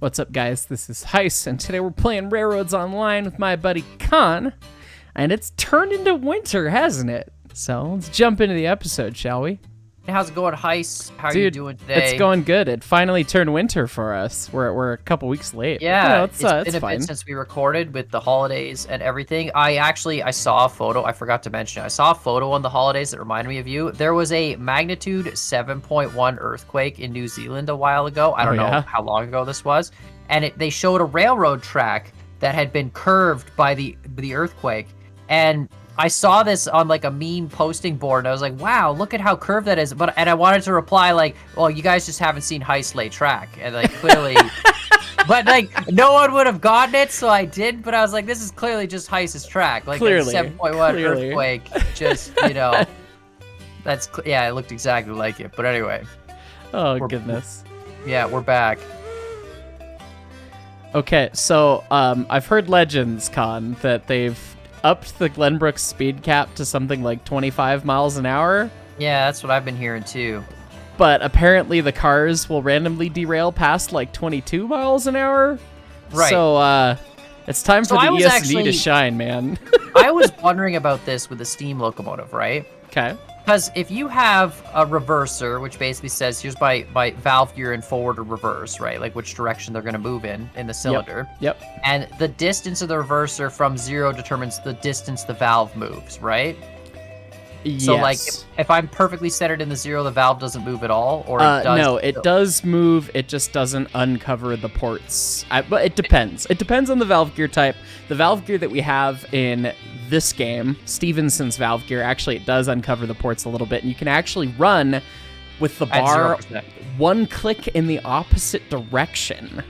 What's up, guys? This is Heist, and today we're playing Railroads Online with my buddy Con, and it's turned into winter, hasn't it? So let's jump into the episode, shall we? How's it going, Heist? How are Dude, you doing today? It's going good. It finally turned winter for us. We're a couple weeks late. Yeah, it's been a fine. bit since we recorded with the holidays and everything. I saw a photo. I forgot to mention it. I saw a photo on the holidays that reminded me of you. There was a magnitude 7.1 earthquake in New Zealand a while ago. I don't know how long ago this was. And they showed a railroad track that had been curved by the earthquake. And I saw this on like a meme posting board, and I was like, wow, look at how curved that is. And I wanted to reply like, well, you guys just haven't seen Heist lay track. And like clearly, but like no one would have gotten it, so I did. But I was like, this is clearly just Heist's track. Like Clearly. a 7.1 earthquake, just, it looked exactly like it. But anyway. Oh, goodness. Yeah, we're back. Okay, so I've heard legends, Con, that they've upped the Glenbrook speed cap to something like 25 miles an hour. Yeah, that's what I've been hearing too. But apparently the cars will randomly derail past like 22 miles an hour. Right. So it's time for the ES&D to shine, man. I was wondering about this with the steam locomotive, right? Okay. Because if you have a reverser, which basically says, here's my valve gear in forward or reverse, right? Like which direction they're going to move in the cylinder. Yep. And the distance of the reverser from 0 determines the distance the valve moves, right? Yes. So like if I'm perfectly centered in the 0, the valve doesn't move at all? Or it does? No, it does move. It just doesn't uncover the ports. But it depends. It depends on the valve gear type. The valve gear that we have in this game, Stevenson's valve gear, actually it does uncover the ports a little bit, and you can actually run with the bar 0%. one click in the opposite direction,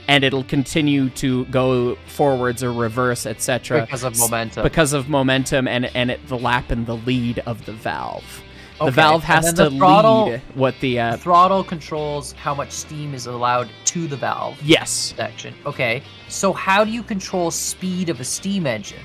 and it'll continue to go forwards or reverse, etc. Because of momentum. Because of momentum and the lap and the lead of the valve. Okay. The valve has to lead what the throttle controls how much steam is allowed to the valve. Yes. Section. Okay. So how do you control speed of a steam engine?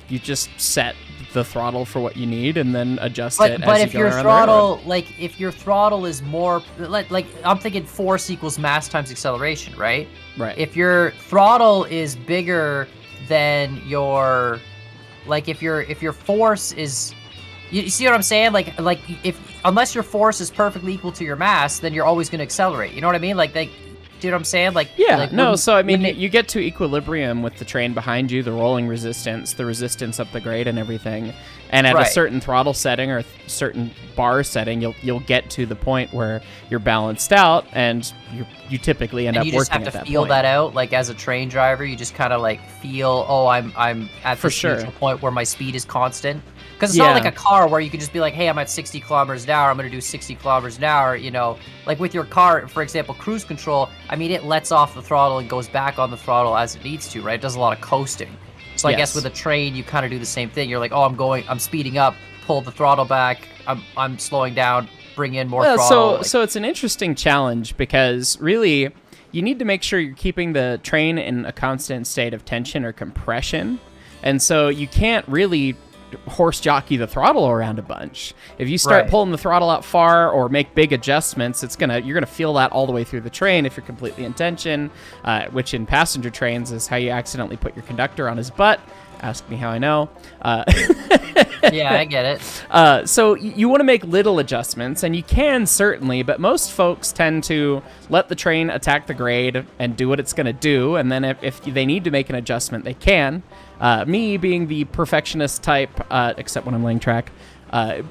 You just set the throttle for what you need and then adjust it but as if you go your around throttle, the road. like if your throttle is more, like I'm thinking force equals mass times acceleration, right? Right. If your throttle is bigger than your, like if your force is, you see what I'm saying? Like unless your force is perfectly equal to your mass, then you're always going to accelerate. You know what I mean? Like do you know what I'm saying? So I mean, you get to equilibrium with the train behind you, the rolling resistance, the resistance up the grade and everything. And at a certain throttle setting or certain bar setting, you'll get to the point where you're balanced out, and you typically end up working at that point. You just have to feel that out, like as a train driver, you just kind of like feel, oh, I'm at this neutral point where my speed is constant. Because it's not like a car where you can just be like, hey, I'm at 60 kilometers an hour, I'm going to do 60 kilometers an hour, Like with your car, for example, cruise control, I mean, it lets off the throttle and goes back on the throttle as it needs to, right? It does a lot of coasting. So I guess with a train, you kind of do the same thing. You're like, oh, I'm speeding up, pull the throttle back, I'm slowing down, bring in more throttle. So it's an interesting challenge because really you need to make sure you're keeping the train in a constant state of tension or compression. And so you can't really horse jockey the throttle around a bunch. If you start pulling the throttle out far or make big adjustments, you're gonna feel that all the way through the train if you're completely in tension, which in passenger trains is how you accidentally put your conductor on his butt. Ask me how I know. Yeah, I get it. So you want to make little adjustments, and you can certainly, but most folks tend to let the train attack the grade and do what it's going to do, and then if they need to make an adjustment, they can. Me being the perfectionist type, except when I'm laying track,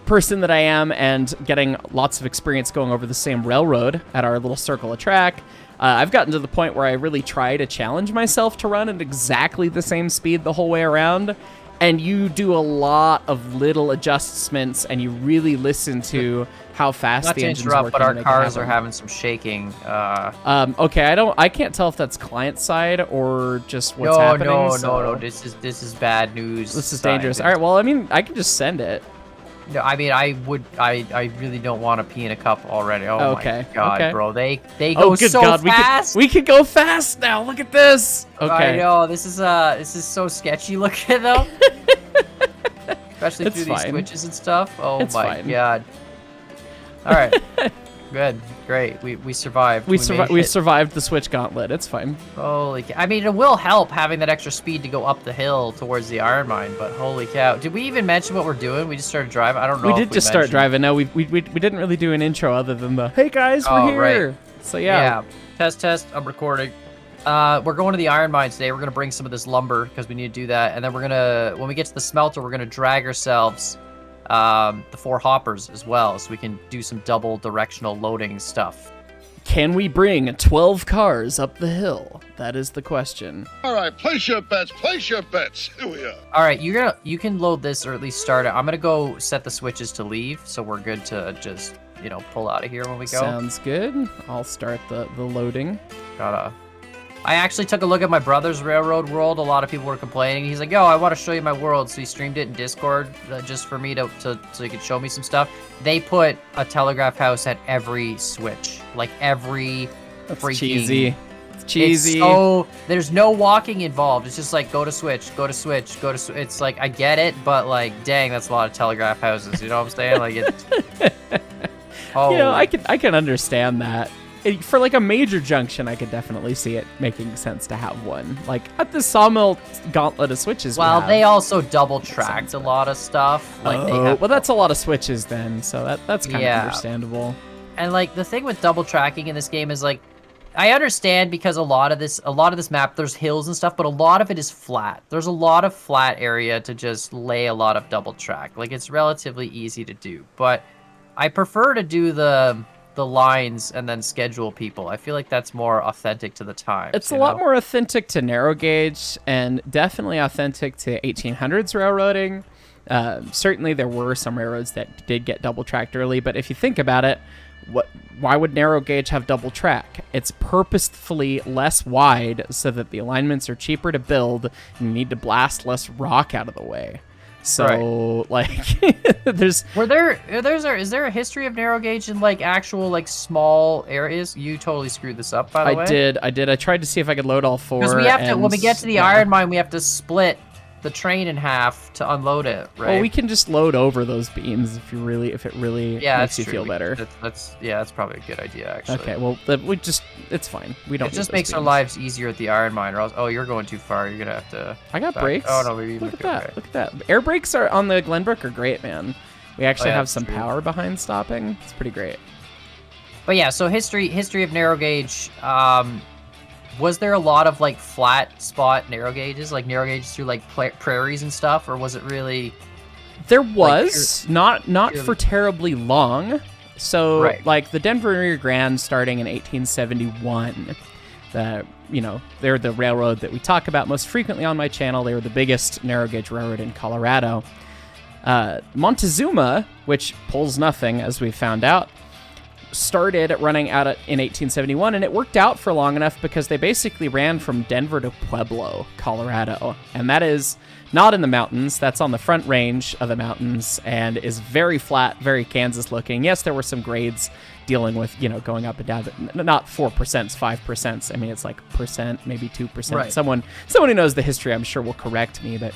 person that I am and getting lots of experience going over the same railroad at our little circle of track, I've gotten to the point where I really try to challenge myself to run at exactly the same speed the whole way around. And you do a lot of little adjustments, and you really listen to how fast the engine's working. Not to interrupt, but our cars are having some shaking. Okay, I can't tell if that's client side or just what's happening. No. This is bad news. This is dangerous. All right, well, I mean, I can just send it. No, I mean, I really don't want to pee in a cup already. Oh my god, bro, they go so fast. We could go fast now. Look at this. Okay. I know this is so sketchy looking though. Especially through these switches and stuff. Oh my god. All right. Good, great. We survived. We made it. survived the switch gauntlet. It's fine. Holy cow. I mean, it will help having that extra speed to go up the hill towards the iron mine, but holy cow. Did we even mention what we're doing? We just started driving? I don't know We if did just start mentioned. driving. No, we didn't really do an intro other than the, hey guys, we're Oh, here. right. So yeah. Test, I'm recording. We're going to the iron mine today. We're going to bring some of this lumber because we need to do that. And then we're going to, when we get to the smelter, we're going to drag ourselves the 4 hoppers as well, so we can do some double directional loading stuff. Can we bring 12 cars up the hill? That is the question. All right, place your bets. Place your bets. Here we are. All right, you can load this or at least start it. I'm going to go set the switches to leave, so we're good to just, pull out of here when we go. Sounds good. I'll start the loading. I actually took a look at my brother's railroad world. A lot of people were complaining. He's like, yo, I want to show you my world. So he streamed it in Discord just for me so he could show me some stuff. They put a telegraph house at every switch. Like every That's freaking... cheesy. It's cheesy. So there's no walking involved. It's just like, go to switch, go to switch, go to switch. It's like, I get it, but like, dang, that's a lot of telegraph houses. You know what I'm saying? Like, it's... Oh. I can understand that. For like a major junction, I could definitely see it making sense to have one. Like at the sawmill gauntlet of switches. Well, they also double tracked a lot of stuff. Like well, that's a lot of switches then, so that's kind of understandable. And like the thing with double tracking in this game is like, I understand because a lot of this map, there's hills and stuff, but a lot of it is flat. There's a lot of flat area to just lay a lot of double track. Like it's relatively easy to do, but I prefer to do the lines and then schedule people. I feel like that's more authentic to the times. It's a lot more authentic to narrow gauge and definitely authentic to 1800s railroading. Certainly there were some railroads that did get double tracked early, but if you think about it, why would narrow gauge have double track? It's purposefully less wide so that the alignments are cheaper to build and you need to blast less rock out of the way. So like is there a history of narrow gauge in like actual like small areas? You totally screwed this up, by the way. I did. I tried to see if I could load all 4. Because we have to, when we get to the iron mine, we have to split the train in half to unload it, right? Well, we can just load over those beams if it really makes you feel better. That's probably a good idea, actually. Okay, well, it's fine. We don't. It just makes our lives easier at the iron mine, or else, you're going too far. You're gonna have to. I got brakes. Oh no, maybe look at that. Okay. Look at that. Air brakes are on the Glenbrook are great, man. We actually have some power behind stopping. It's pretty great. But yeah, so history of narrow gauge. Was there a lot of like flat spot narrow gauges, like narrow gauges through like prairies and stuff, or was it really? There was not for terribly long. So like the Denver Rio Grande starting in 1871. They're the railroad that we talk about most frequently on my channel. They were the biggest narrow gauge railroad in Colorado. Montezuma, which pulls nothing as we found out, started running out in 1871, and it worked out for long enough because they basically ran from Denver to Pueblo, Colorado, and that is not in the mountains. That's on the front range of the mountains and is very flat, very Kansas looking. Yes, there were some grades dealing with going up and down, but not 4%, 5%. I mean, it's like percent, maybe 2%. Right. Someone who knows the history, I'm sure, will correct me, but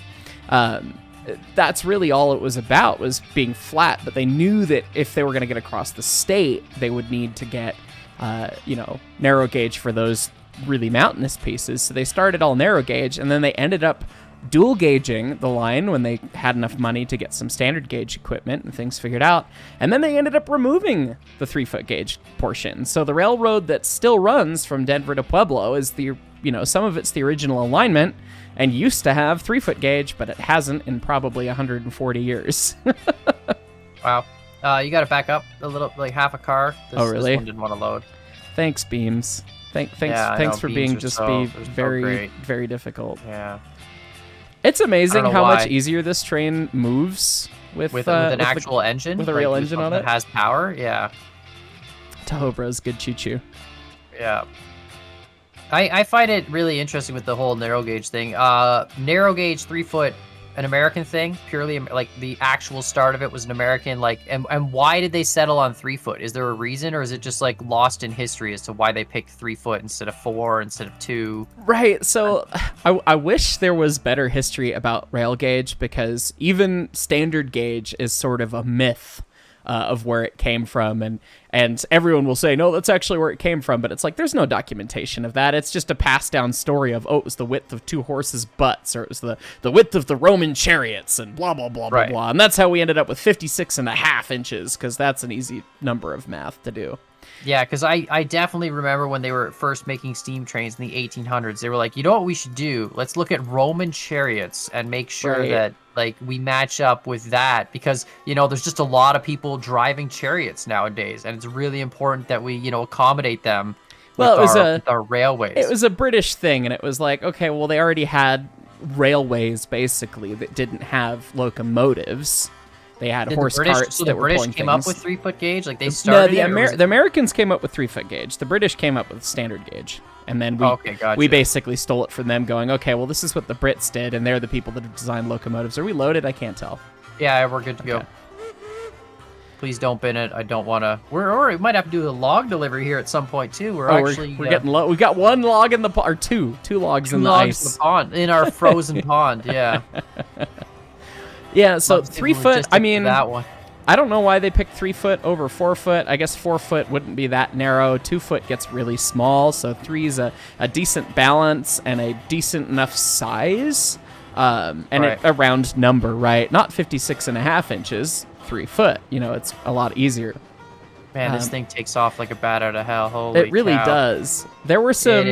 that's really all it was about, was being flat. But they knew that if they were going to get across the state, they would need to get, narrow gauge for those really mountainous pieces. So they started all narrow gauge, and then they ended up dual gauging the line when they had enough money to get some standard gauge equipment and things figured out. And then they ended up removing the 3-foot gauge portion. So the railroad that still runs from Denver to Pueblo is some of it's the original alignment, and used to have 3-foot gauge, but it hasn't in probably 140 years. Wow. You got to back up a little, like half a car. Really? This one didn't want to load. Thanks, Beams. Thanks for being very, very difficult. Yeah. It's amazing how much easier this train moves with an actual engine, with a real engine on it. That has power. Yeah. Tahobra's good choo-choo. Yeah. I find it really interesting with the whole narrow gauge thing. Narrow gauge 3-foot, an American thing, purely like the actual start of it was an American, like, and why did they settle on 3-foot? Is there a reason, or is it just like lost in history as to why they picked 3-foot instead of 4 instead of 2? Right. So I wish there was better history about rail gauge, because even standard gauge is sort of a myth of where it came from, and everyone will say, no, that's actually where it came from, but it's like there's no documentation of that. It's just a passed down story of, oh, it was the width of 2 horses' butts, or it was the width of the Roman chariots, and blah blah blah blah blah, and that's how we ended up with 56.5 inches, because that's an easy number of math to do. Yeah, because I definitely remember when they were first making steam trains in the 1800s, they were like, you know what we should do? Let's look at Roman chariots and make sure that like we match up with that, because, you know, there's just a lot of people driving chariots nowadays, and it's really important that we, you know, accommodate them with, with our railways. It was a British thing, and it was like, okay, well, they already had railways, basically, that didn't have locomotives. They had horse carts that were pulling things. So the British came up with 3-foot gauge? Like, they started the Americans came up with 3-foot gauge. The British came up with standard gauge. And then we basically stole it from them, going, okay, well, this is what the Brits did, and they're the people that have designed locomotives. Are we loaded? I can't tell. Yeah, we're good to go. Please don't bin it. I don't want to. We might have to do a log delivery here at some point, too. We're getting low. We got 1 log in the pond, or two logs in the ice. In the pond, in our frozen pond, yeah. Yeah, so 3 foot, I mean, that one. I don't know why they picked 3 foot over 4 foot. I guess 4 foot wouldn't be that narrow. 2 foot gets really small, so 3 is a decent balance and a decent enough size, and a round number, right? Not 56.5 inches, 3 foot. You know, it's a lot easier. Man, this thing takes off like a bat out of hell. Holy It really cow. does. There were some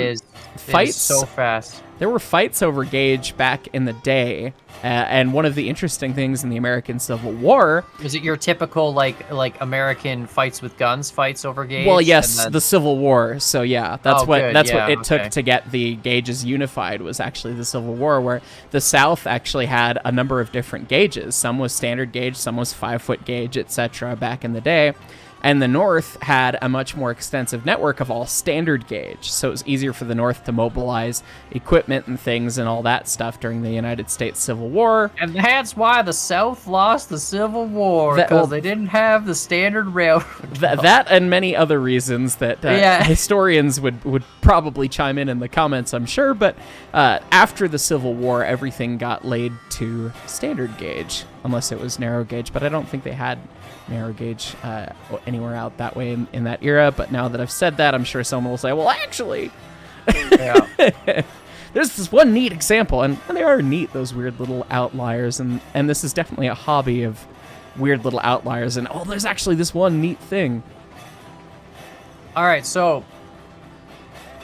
fights. It is so fast. There were fights over gauge back in the day, and one of the interesting things in the American Civil War... Was it your typical, like American fights with guns, fights over gauge? Well, yes, the Civil War. So, yeah, that's what it took to get the gauges unified, was actually the Civil War, where the South actually had a number of different gauges. Some was standard gauge, some was 5-foot gauge, etc. back in the day. And the North had a much more extensive network of all standard gauge, so it was easier for the North to mobilize equipment and things and all that stuff during the United States Civil War. And that's why the South lost the Civil War, because they didn't have the standard railroad. That and many other reasons that historians would probably chime in the comments, I'm sure, but after the Civil War, everything got laid to standard gauge, unless it was narrow gauge, but I don't think they had narrow gauge anywhere out that way in that era. But now that I've said that, I'm sure someone will say, well, actually, there's this one neat example, and they are neat, those weird little outliers, and this is definitely a hobby of weird little outliers, and there's actually this one neat thing. All right, so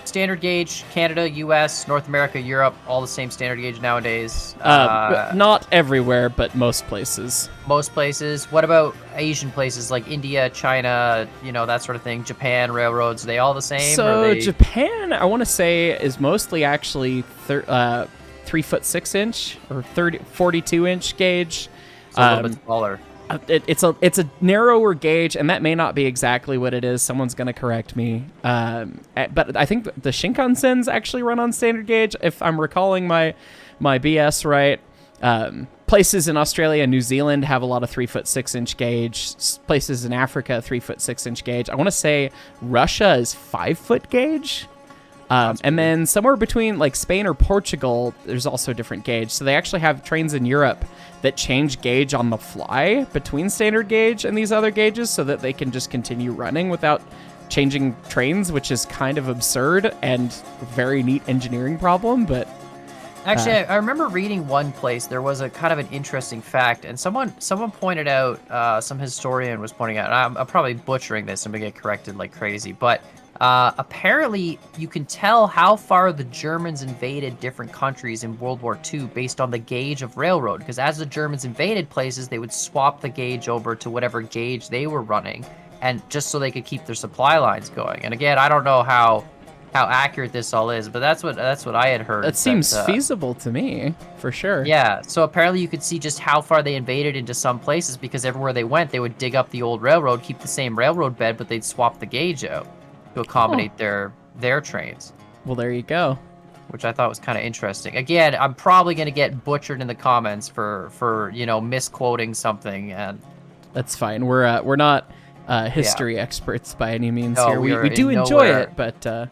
standard gauge, Canada, US, North America, Europe, all the same standard gauge nowadays. Not everywhere, but most places. Most places. What about Asian places like India, China, you know, that sort of thing? Japan, railroads, are they all the same? So Japan, I want to say, is mostly actually 3 foot 6 inch or 42 inch gauge. So a little bit smaller. It's a narrower gauge, and that may not be exactly what it is. Someone's going to correct me. But I think the Shinkansens actually run on standard gauge, if I'm recalling my BS right. Places in Australia and New Zealand have a lot of 3 foot 6 inch gauge. Places in Africa, 3 foot 6 inch gauge. I want to say Russia is 5 foot gauge. And then somewhere between like Spain or Portugal, there's also different gauge. So they actually have trains in Europe that change gauge on the fly between standard gauge and these other gauges, so that they can just continue running without changing trains, which is kind of absurd and very neat engineering problem. But actually, I remember reading one place, there was a kind of an interesting fact, and someone pointed out, some historian was pointing out, and I'm probably butchering this, I'm gonna get corrected like crazy, but apparently you can tell how far the Germans invaded different countries in World War II based on the gauge of railroad, because as the Germans invaded places, they would swap the gauge over to whatever gauge they were running, and just so they could keep their supply lines going. And again, I don't know how accurate this all is, but that's what I had heard. That seems feasible to me, for sure. Yeah, so apparently you could see just how far they invaded into some places, because everywhere they went, they would dig up the old railroad, keep the same railroad bed, but they'd swap the gauge out to accommodate their trains. Well, there you go. Which I thought was kind of interesting. Again, I'm probably going to get butchered in the comments for you know, misquoting something, and that's fine. We're not history experts by any means here. We do enjoy it, but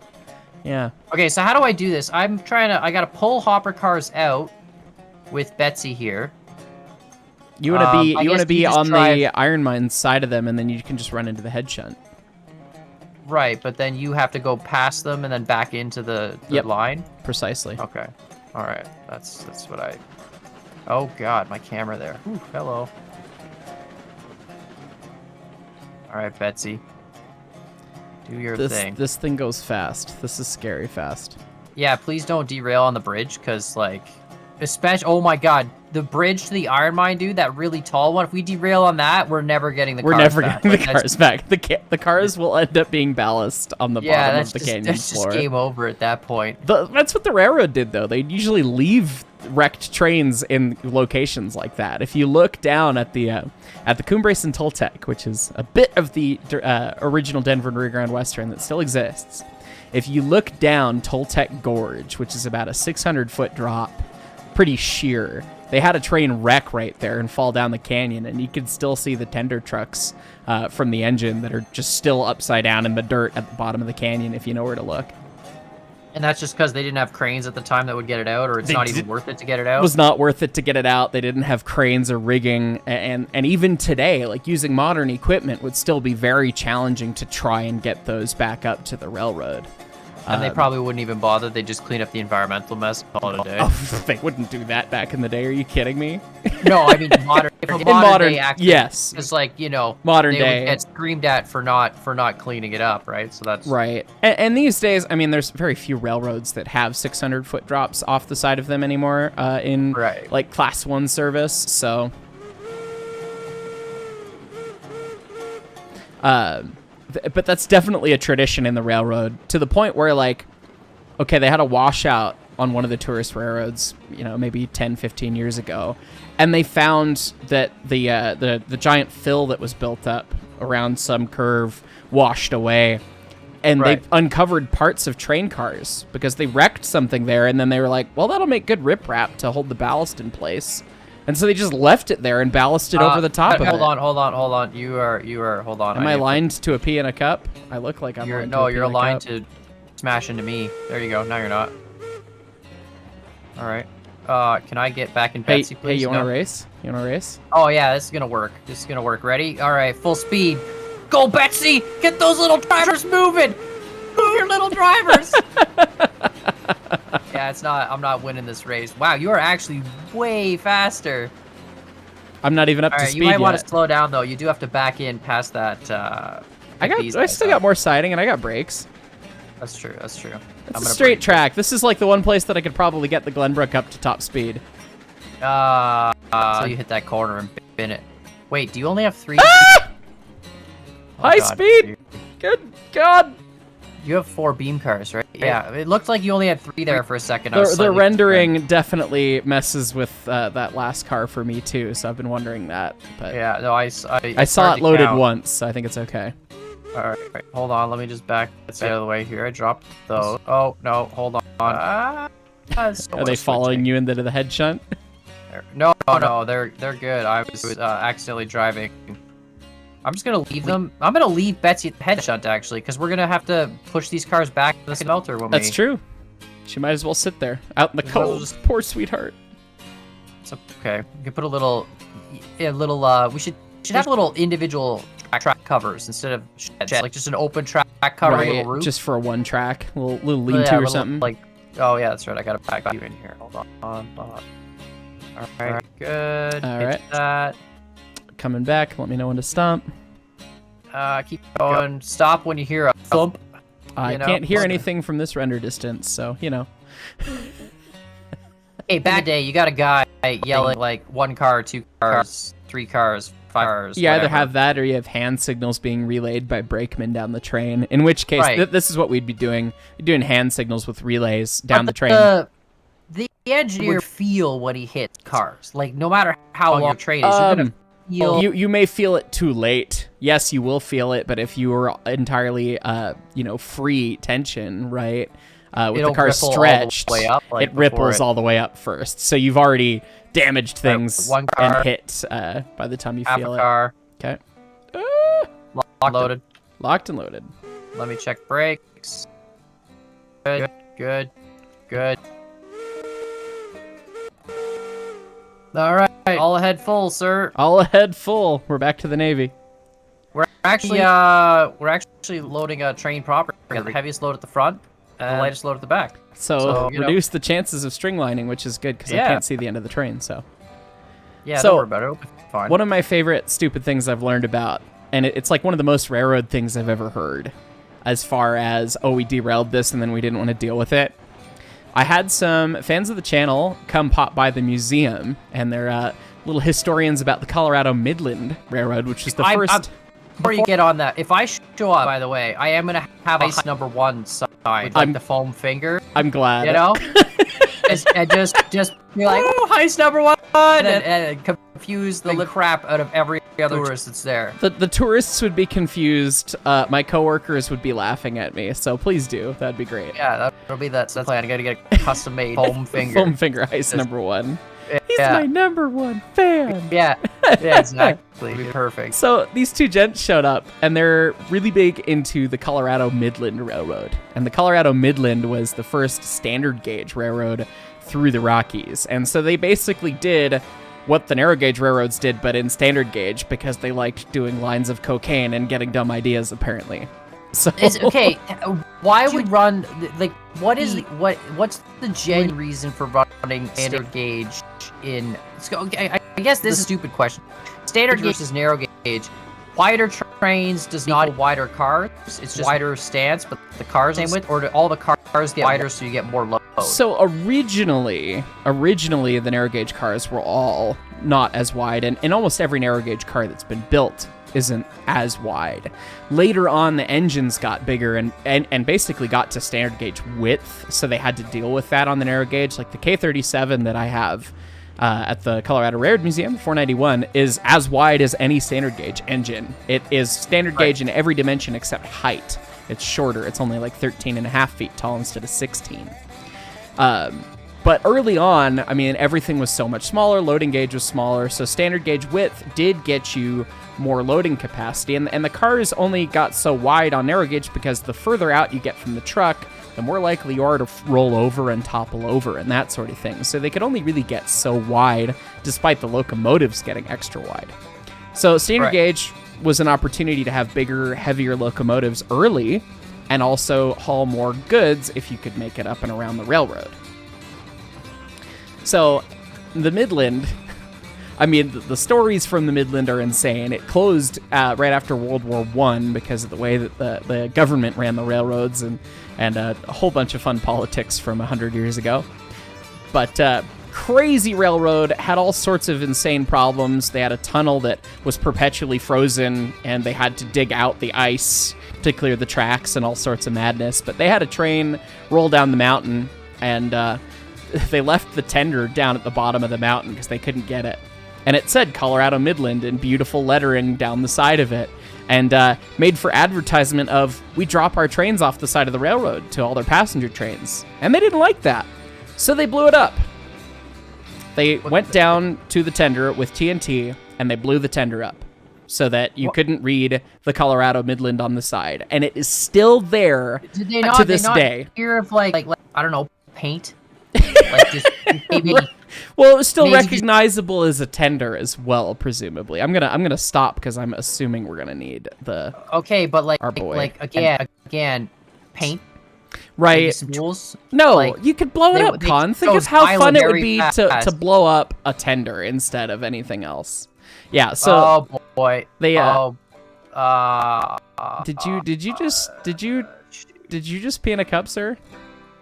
yeah. Okay, so how do I do this? I got to pull hopper cars out with Betsy here. You want to be I you want guess to be you just on drive- the iron mine side of them, and then you can just run into the head shunt. Right, but then you have to go past them and then back into the Yep. line. Precisely. Okay. All right. That's what I. Oh God, my camera there. Ooh, hello. All right, Betsy. Do your thing. This thing goes fast. This is scary fast. Yeah, please don't derail on the bridge, cause like, especially. Oh my God, the bridge to the iron mine, dude. That really tall one. If we derail on that, we're never getting the. We're cars never back. getting Like, the that's- cars back. The cars will end up being ballast on the Yeah, bottom that's of the just canyon that's floor. just game over at that point. That's what the railroad did, though. They'd usually leave wrecked trains in locations like that. If you look down at the Cumbres and Toltec, which is a bit of the original Denver and Rio Grande Western that still exists, if you look down Toltec Gorge, which is about a 600-foot drop, pretty sheer, they had a train wreck right there and fall down the canyon, and you could still see the tender trucks from the engine that are just still upside down in the dirt at the bottom of the canyon if you know where to look. And that's just because they didn't have cranes at the time that would get it out, or it's They not even did- worth it to get it It out. was not worth it to get it out. They didn't have cranes or rigging, and even today, like using modern equipment would still be very challenging to try and get those back up to the railroad. And they probably wouldn't even bother. They just clean up the environmental mess and call it a day. Oh, they wouldn't do that back in the day. Are you kidding me? No, I mean modern. In modern, day action, yes. it's like Modern they day. would get screamed at for not cleaning it up, right? So that's Right. And these days, I mean, there's very few railroads that have 600-foot drops off the side of them anymore in Right. like Class 1 service. So, but that's definitely a tradition in the railroad, to the point where, like, okay, they had a washout on one of the tourist railroads, maybe 10, 15 years ago, and they found that the giant fill that was built up around some curve washed away, and Right. they uncovered parts of train cars because they wrecked something there, and then they were like, well, that'll make good riprap to hold the ballast in place. And so they just left it there and ballasted over the top of it. Hold on. You are. Hold on. Am I need to- lined to a pea in a cup? I look like I'm lined to a pea You're in a aligned cup. to smash into me. There you go. Now you're not. All right. Can I get back in Hey, Betsy, please? you want to No. race? You want to race? Oh yeah, this is gonna work. Ready? All right, full speed. Go, Betsy! Get those little drivers moving. Move your little drivers. Yeah, I'm not winning this race. Wow, you are actually way faster. I'm not even up All to right, speed you might yet. want to slow down though. You do have to back in past that. I still got more siding and I got brakes. That's true. It's I'm a gonna straight brake. track. This is like the one place that I could probably get the Glenbrook up to top speed. So you hit that corner and bin it. Wait, do you only have 3? Ah! Oh, High God, speed! dude. Good God! You have 4 beam cars, right? Yeah, it looked like you only had 3 there for a second. I was The slightly rendering definitely messes with that last car for me too, so I've been wondering that. But concerned. Yeah, no, I saw started it loaded to count. once, so I think it's okay. All right, hold on. Let me just back this out of the way here. I dropped those. Oh no, hold on. Are they following you into the head shunt? No, they're good. I was accidentally driving. I'm just gonna leave them. I'm gonna leave Betsy at the head shunt actually, because we're gonna have to push these cars back to the smelter when That's true. She might as well sit there, out in the Might as well cold. just- Poor sweetheart. It's okay. We can put a little. We should have a little individual track covers instead of sheds. Like just an open track cover, a little roof. Just for a one track, little Yeah, lean-to or little, something. Like, oh yeah, that's right. I gotta back you in here. Hold on. All right, good. All Hit right. that. Coming back. Let me know when to stop. Keep going. Stop when you hear a thump. I can't hear anything from this render distance, so Hey, bad day. You got a guy yelling like 1 car, 2 cars, 3 cars, 5 cars. You either whatever. have that or you have hand signals being relayed by brakemen down the train. In which case, Right. this is what we'd be doing. Doing hand signals with relays down the But train. The engineer would feel when he hits cars. Like no matter how long your train is, you're gonna feel. You may feel it too late. Yes, you will feel it, but if you were entirely, free tension, right, with It'll the car ripple all the stretched, way up, like, it ripples before all the way up first. So you've already damaged things one car, and hit by the time you half feel a it. car, Okay. locked, loaded. Locked and loaded. Let me check brakes. Good. All right. all ahead full, sir. All ahead full. We're back to the Navy. We're actually loading a train property. We got the heaviest load at the front, and the lightest load at the back. So reduce the chances of stringlining, which is good because I can't see the end of the train. So yeah, don't worry about it. It'll be fine. One of my favorite stupid things I've learned about, and it's like one of the most railroad things I've ever heard, as far as we derailed this and then we didn't want to deal with it. I had some fans of the channel come pop by the museum, and they're little historians about the Colorado Midland Railroad, which is the first. Before you get on that, if I show up, by the way, I am gonna have a #1 sign with like the foam finger. I'm glad. You know, and just be like, oh, heist #1, and confuse the crap out of every other tourist that's there. The tourists would be confused. My coworkers would be laughing at me. So please do. That'd be great. Yeah, that'll be that's the plan. I gotta get a custom-made foam finger. Foam finger heist #1. He's my #1 fan. Yeah, exactly. It'd be perfect. So these two gents showed up, and they're really big into the Colorado Midland Railroad. And the Colorado Midland was the first standard gauge railroad through the Rockies. And so they basically did what the narrow gauge railroads did, but in standard gauge, because they liked doing lines of cocaine and getting dumb ideas, apparently. So okay, why would run like what's the genuine reason for running standard gauge in? I guess this is a stupget question. Standard gauge versus narrow gauge. Wider trains does not equal wider cars. It's just wider stance, but the cars same width, or do all the cars get wider so you get more load? So originally the narrow gauge cars were all not as wide, and almost every narrow gauge car that's been built isn't as wide. Later on, the engines got bigger and basically got to standard gauge width, so they had to deal with that on the narrow gauge. Like the K37 that I have at the Colorado Railroad Museum, 491, is as wide as any standard gauge engine. It is standard gauge in every dimension except height. It's shorter. It's only like 13 and a half feet tall instead of 16. But early on, I mean, everything was so much smaller. Loading gauge was smaller, so standard gauge width did get you more loading capacity. And the cars only got so wide on narrow gauge because the further out you get from the truck, the more likely you are to roll over and topple over and that sort of thing. So they could only really get so wide, despite the locomotives getting extra wide. So standard gauge was an opportunity to have bigger, heavier locomotives early, and also haul more goods if you could make it up and around the railroad. So the Midland, I mean, the stories from the Midland are insane. It closed right after World War I because of the way that the government ran the railroads and a whole bunch of fun politics from 100 years ago. But crazy railroad, had all sorts of insane problems. They had a tunnel that was perpetually frozen, and they had to dig out the ice to clear the tracks and all sorts of madness. But they had a train roll down the mountain, and they left the tender down at the bottom of the mountain because they couldn't get it. And it said Colorado Midland in beautiful lettering down the side of it, and made for advertisement of, we drop our trains off the side of the railroad to all their passenger trains. And they didn't like that, so they blew it up. They went down to the tender with TNT, and they blew the tender up so that you couldn't read the Colorado Midland on the side. And it is still there to this day. Hear of like I don't know, paint? Like just maybe. Well, it was still recognizable as a tender as well, presumably. I'm gonna stop because I'm assuming we're gonna need the. Okay, but like our boy. like again, paint. Right. No, like, you could blow it up, Con. Think of how fun it would be to blow up a tender instead of anything else. Yeah. So. Oh boy. They. Did you just pee in a cup, sir?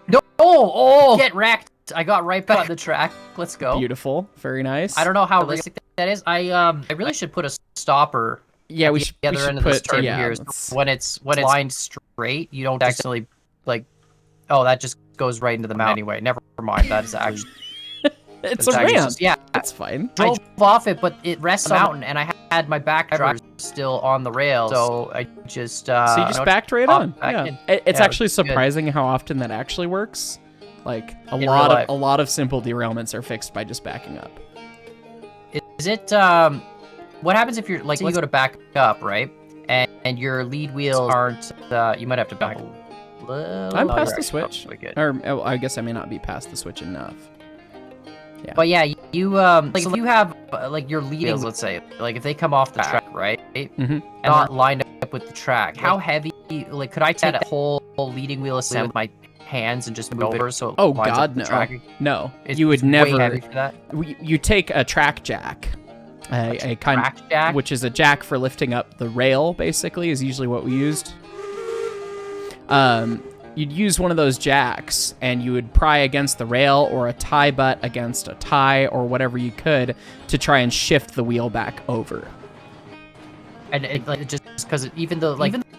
No. Oh! Get wrecked. I got right back on the track. Let's go. Beautiful. Very nice. I don't know how realistic that is. I really should put a stopper. Yeah, we should. The other end of this turn here. Let's... When it's lined straight, you don't accidentally like. Oh, that just goes right into the mountain anyway. Never mind. That is actually. It's a ramp. Yeah, that's fine. I drove off it, but it rests on the mountain, and I had my back driver still on the rail, so I just. So you just backed right on. Yeah. It's actually was surprising how often that actually works. Like a lot of simple derailments are fixed by just backing up. Is it what happens if you're like you go to back up, right? And your lead wheels aren't you might have to back I'm past the switch. Or I guess I may not be past the switch enough. Yeah. But yeah, you like if you have like your leading, let's say, like if they come off the track, right, and not lined up with the track, how heavy? Like, could I take a whole leading wheel assembly with my hands and just move it over so it lines up God, the no, track? no. It's You would way never. heavy for that. You take a track jack, a kind, track jack? which is a jack for lifting up the rail. Basically, is usually what we used. You'd use one of those jacks, and you would pry against the rail or a tie butt against a tie or whatever you could to try and shift the wheel back over. And it, like, just because even the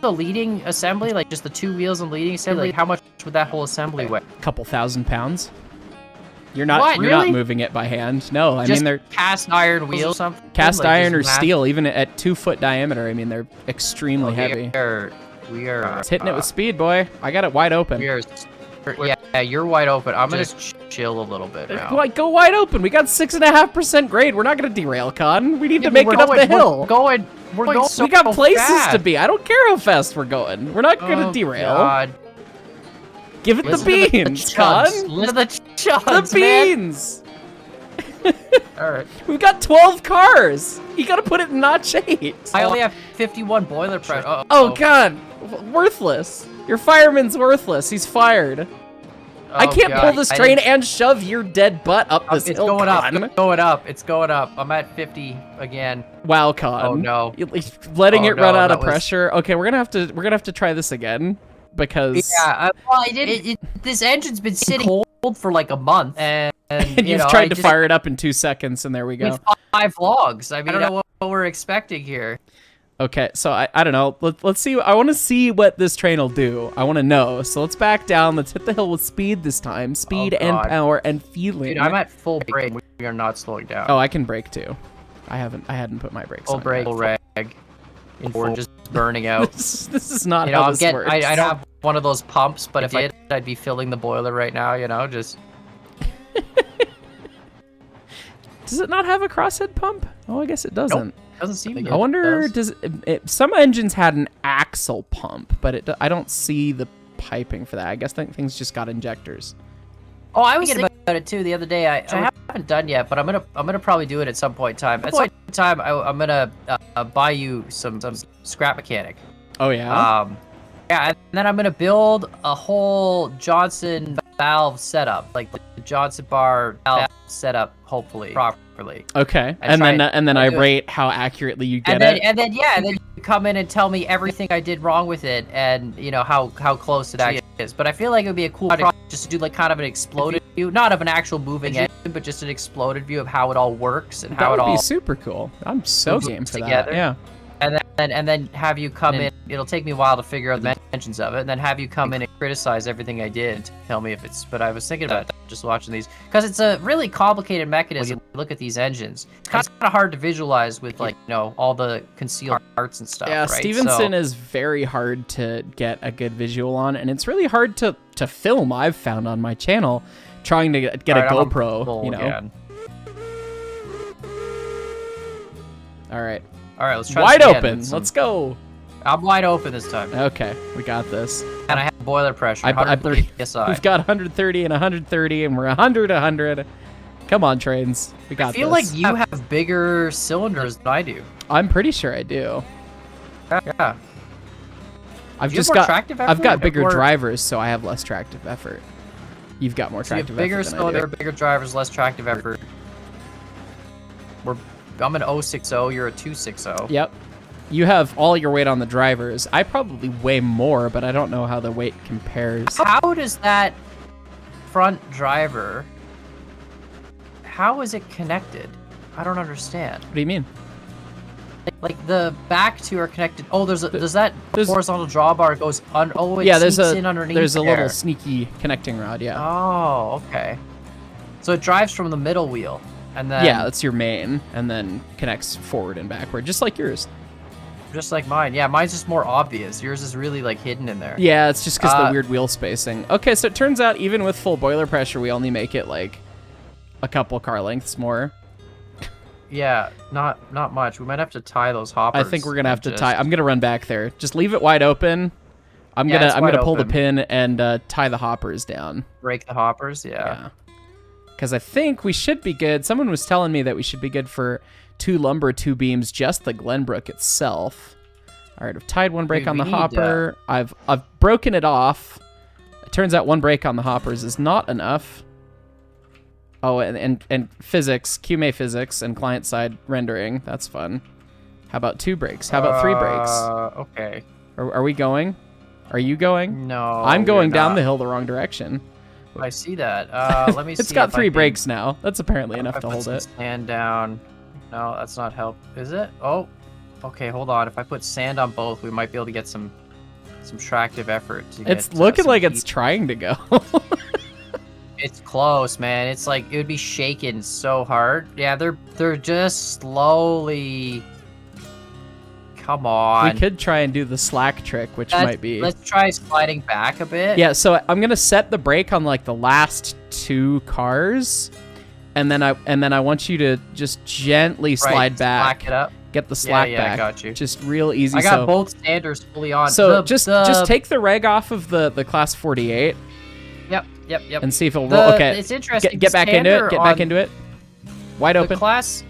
leading assembly, like just the two wheels and leading assembly, like how much would that whole assembly weigh? A couple £1,000. You're not What, you're not really? moving it by hand. No, I Just mean they're cast iron wheels or something? cast Like, iron or just steel, even at 2 foot diameter. I mean they're extremely heavy. We are It's hitting it with speed, boy. I got it wide open. Yeah, you're wide open. I'm gonna chill a little bit now. Like, go wide open. We got 6.5% grade. We're not gonna derail, Con. We need to make it up the hill. We're going so we got places fast. to be. I don't care how fast we're going. We're not gonna derail. God. Give it Listen the to beans, Con. Listen to the chuds, The man. beans. All right. We've got 12 cars. You gotta put it in notch 8. I only have 51 boiler pressure. Oh God, worthless. Your fireman's worthless. He's fired. I can't pull this train and shove your dead butt up this hill, going up. Con. It's going up. It's going up. I'm at 50 again. Wow, Con. Oh no. Letting it run out that of pressure. Okay, we're gonna have to try this again because Yeah. Well, this engine's been sitting cold for like a month, and you've tried to fire it up in 2 seconds, and there we go. With 5 logs. I mean, I don't know what we're expecting here. Okay, so I don't know. Let's see. I want to see what this train will do. I want to know. So let's back down. Let's hit the hill with speed this time. Speed and power and feeling. Dude, I'm at full brake. We are not slowing down. Oh, I can brake too. I hadn't put my brakes on. Full brake, full rag. We're just burning out. This is not how this works. I don't have one of those pumps, but if I did, I'd be filling the boiler right now. You know, just. Does it not have a crosshead pump? Oh, I guess it doesn't. Nope. Doesn't seem to. I wonder, some engines had an axle pump, but I don't see the piping for that. I guess things just got injectors. Oh, I was thinking about it too the other day. I haven't done yet, but I'm gonna probably do it at some point in time. At some point in time, I'm gonna buy you some scrap mechanic. Oh yeah. Yeah, and then I'm gonna build a whole Johnson valve setup, like the Johnson bar valve setup, hopefully properly. Okay, and then I rate how accurately you get it. And then you come in and tell me everything I did wrong with it, and you know how close it actually is. But I feel like it would be a cool project just to do like kind of an exploded view, not of an actual moving engine, but just an exploded view of how it all works and how it all. That would be super cool. I'm so game for that. Yeah. And then have you come in. It'll take me a while to figure out the dimensions of it, and then have you come in and criticize everything I did and tell me if it's. But I was thinking about that just watching these because it's a really complicated mechanism. When you look at these engines, it's kind of hard to visualize with like all the concealed parts and stuff. Yeah, right? Stevenson is very hard to get a good visual on, and it's really hard to film. I've found on my channel, trying to get a GoPro. You know. Again. All right. All right, let's try wide this again open. Let's go. I'm wide open this time. Okay, we got this. And I have boiler pressure. 130 psi. We've got 130 and 130, and we're 100. Come on, trains. We got this. I feel like you have bigger cylinders than I do. I'm pretty sure I do. Yeah. I've got bigger drivers, so I have less tractive effort. You've got more tractive effort. Bigger cylinder, bigger drivers, less tractive effort. I'm an 060, you're a 260. Yep. You have all your weight on the drivers. I probably weigh more, but I don't know how the weight compares. How does that front driver, how is it connected? I don't understand. What do you mean? Like the back two are connected. Oh, there's that horizontal drawbar goes on. Oh, it sneaks in underneath. There's a little sneaky connecting rod. Yeah. Oh, okay. So it drives from the middle wheel, and then that's your main, and then connects forward and backward, just like yours. Just like mine. Yeah, mine's just more obvious. Yours is really like hidden in there. Yeah, it's just because the weird wheel spacing. Okay, so it turns out even with full boiler pressure, we only make it like a couple car lengths more. Yeah, not much. We might have to tie those hoppers. I think we're gonna have to tie. I'm gonna run back there. Just leave it wide open. I'm gonna pull the pin and tie the hoppers down. Break the hoppers. Yeah. because I think we should be good. Someone was telling me that we should be good for 2 lumber, 2 beams, just the Glenbrook itself. All right, I've tied 1 brake on the hopper. I've broken it off. It turns out 1 brake on the hoppers is not enough. Oh, and physics, QMA physics, and client-side rendering. That's fun. How about 2 brakes? How about 3 brakes? Okay. Are we going? Are you going? No. I'm going down the hill the wrong direction. I see that. Let me see. It's got 3 brakes now. That's apparently enough to hold it. Stand down. No, that's not help. Is it? Oh. Okay, hold on. If I put sand on both, we might be able to get some tractive effort. It's looking like it's trying to go. It's close, man. It's like it would be shaking so hard. Yeah, they're just slowly. Come on. We could try and do the slack trick, which might be. Let's try sliding back a bit. Yeah, so I'm gonna set the brake on like the last 2 cars, and then I want you to just gently slide back. Slack it up. Get the slack back. I got you. Just real easy. I got both standers fully on. So just take the reg off of the class 48. Yep. And see if it'll roll. Okay. It's interesting. Get back into it. Get back into it. Wide open. The class.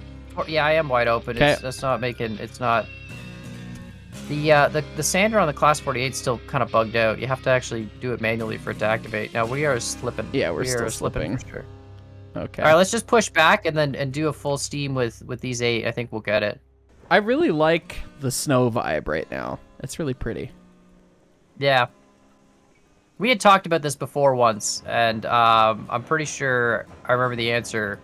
Yeah, I am wide open. Okay. That's not making. It's not. The sander on the class 48 is still kind of bugged out. You have to actually do it manually for it to activate. Now we are slipping. Yeah, we're still slipping. For sure. Okay. All right, let's just push back and do a full steam with these 8. I think we'll get it. I really like the snow vibe right now. It's really pretty. Yeah. We had talked about this before once, and I'm pretty sure I remember the answer.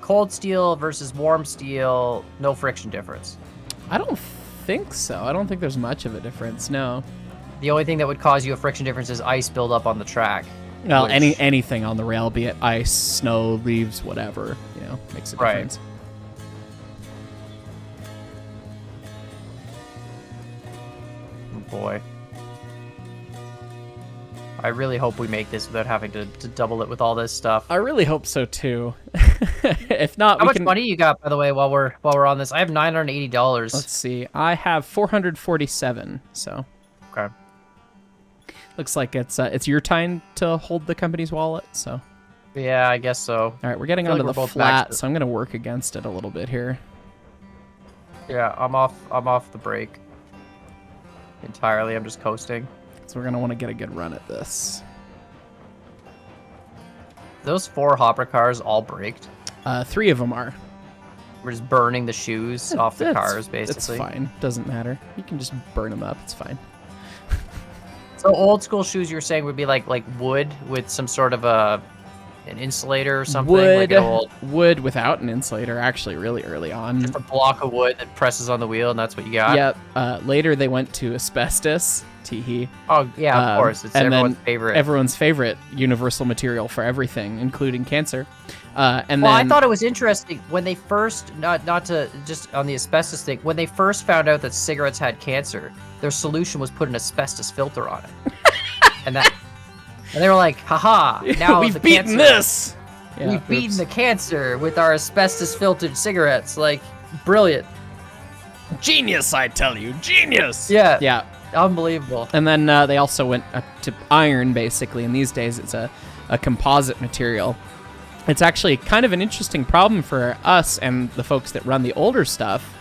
Cold steel versus warm steel, no friction difference. I don't think so. I don't think there's much of a difference, no. The only thing that would cause you a friction difference is ice buildup on the track. Well, anything on the rail, be it ice, snow, leaves, whatever, makes a difference. Oh boy. I really hope we make this without having to double it with all this stuff. I really hope so too. If not, how much money you got, by the way, while we're on this? I have $980. Let's see. I have 447. So. Okay. Looks like it's your time to hold the company's wallet. So. Yeah, I guess so. All right, we're getting onto the flat, so I'm gonna work against it a little bit here. Yeah, I'm off the brake entirely. I'm just coasting. So we're gonna want to get a good run at this. Those 4 hopper cars all braked? 3 of them are. We're just burning the shoes off the cars, basically. It's fine. Doesn't matter. You can just burn them up. It's fine. So old school shoes, you were saying, would be like wood with some sort of an insulator or something? Wood without an insulator, actually, really early on. Just a block of wood that presses on the wheel, and that's what you got? Yep. Later, they went to asbestos. Teehee. Oh, yeah, of course. It's everyone's favorite. Everyone's favorite universal material for everything, including cancer. And I thought it was interesting when they first, not to just on the asbestos thing, when they first found out that cigarettes had cancer, their solution was put an asbestos filter on it. and they were like, haha, now we've beaten this. Yeah, we've beaten the cancer with our asbestos filtered cigarettes. Like, brilliant. Genius, I tell you. Genius. Yeah. Yeah. Unbelievable. And then they also went to iron, basically, and these days it's a composite material. It's actually kind of an interesting problem for us and the folks that run the older stuff,